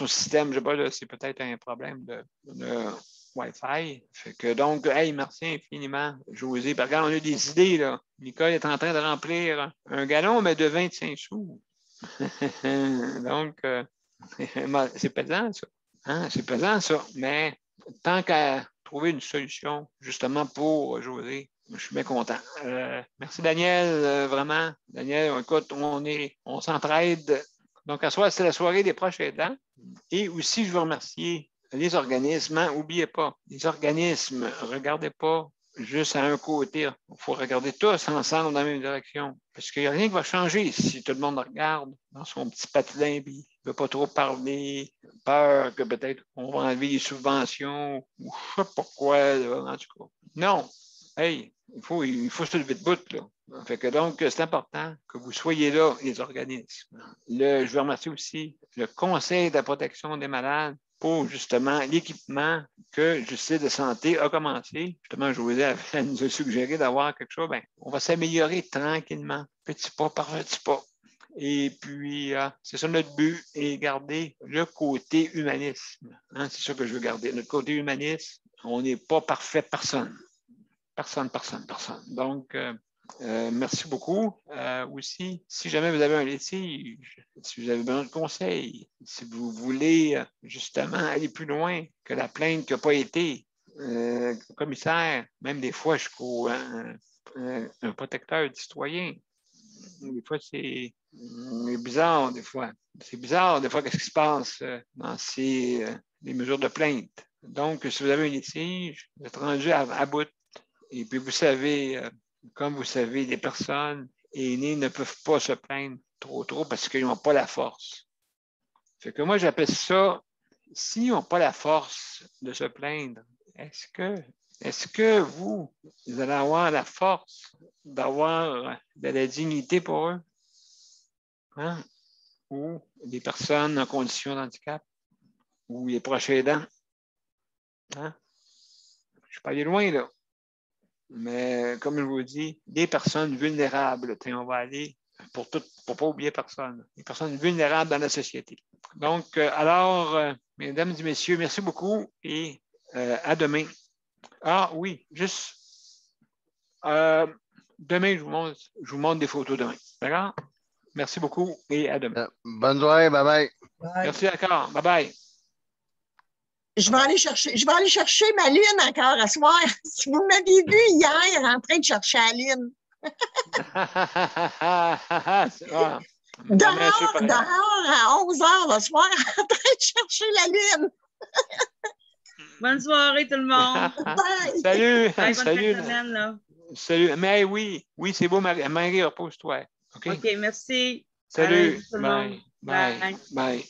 système. Je ne sais pas, c'est peut-être un problème de Wi-Fi. Fait que donc, hey, merci infiniment, José. Par contre, on a des idées, là. Nicole est en train de remplir un gallon, mais de 25 sous. Donc, c'est pesant, ça. C'est pesant, ça. Mais tant qu'à trouver une solution, justement, pour José, je suis bien content. Merci, Daniel, vraiment. Daniel, écoute, on s'entraide. Donc, à soir, c'est la soirée des proches aidants. Et aussi, je veux remercier les organismes. N'oubliez pas, les organismes, regardez pas juste à un côté. Il faut regarder tous ensemble dans la même direction. Parce qu'il n'y a rien qui va changer si tout le monde regarde dans son petit patelin et il ne veut pas trop parler, peur que peut-être on va enlever les subventions ou je ne sais pas quoi, là, en tout cas. Non. Hey, il faut se lever de bout, là. Fait que donc, c'est important que vous soyez là, les organismes. Je veux remercier aussi le Conseil de la protection des malades pour justement l'équipement que Justice de santé a commencé. Justement, José nous a suggéré d'avoir quelque chose. Bien, on va s'améliorer tranquillement, petit pas par petit pas. Et puis, c'est ça notre but, et garder le côté humanisme. C'est ça que je veux garder. Notre côté humanisme, on n'est pas parfait, personne. Personne. Donc, merci beaucoup. Aussi, si jamais vous avez un litige, si vous avez besoin de conseils, si vous voulez justement aller plus loin que la plainte qui n'a pas été, commissaire, même des fois jusqu'au un protecteur du citoyen. Des fois, c'est bizarre, des fois. C'est bizarre, des fois, qu'est-ce qui se passe dans les mesures de plainte. Donc, si vous avez un litige, vous êtes rendu à bout. Et puis, vous savez, comme vous savez, les personnes aînées ne peuvent pas se plaindre trop parce qu'ils n'ont pas la force. Fait que moi, j'appelle ça, s'ils n'ont pas la force de se plaindre, est-ce que vous allez avoir la force d'avoir de la dignité pour eux? Ou des personnes en condition de handicap? Ou les proches aidants? Je ne suis pas allé loin, là. Mais comme je vous dis, des personnes vulnérables, on va aller pour ne pas oublier personne. Des personnes vulnérables dans la société. Donc, alors, mesdames et messieurs, merci beaucoup et à demain. Ah oui, juste demain, je vous montre des photos demain. D'accord? Merci beaucoup et à demain. Bonne soirée, bye bye. Merci encore. Bye bye. Je vais aller chercher ma lune encore à soir. Si vous m'aviez vu hier en train de chercher la lune. Dehors à 11h le soir en train de chercher la lune. Bonne soirée tout le monde. Bye. Salut. Bye, Salut. bonne semaine, là. Salut. Mais oui, c'est beau, Marie, repose-toi. OK, merci. Salut. Tout le monde. Bye.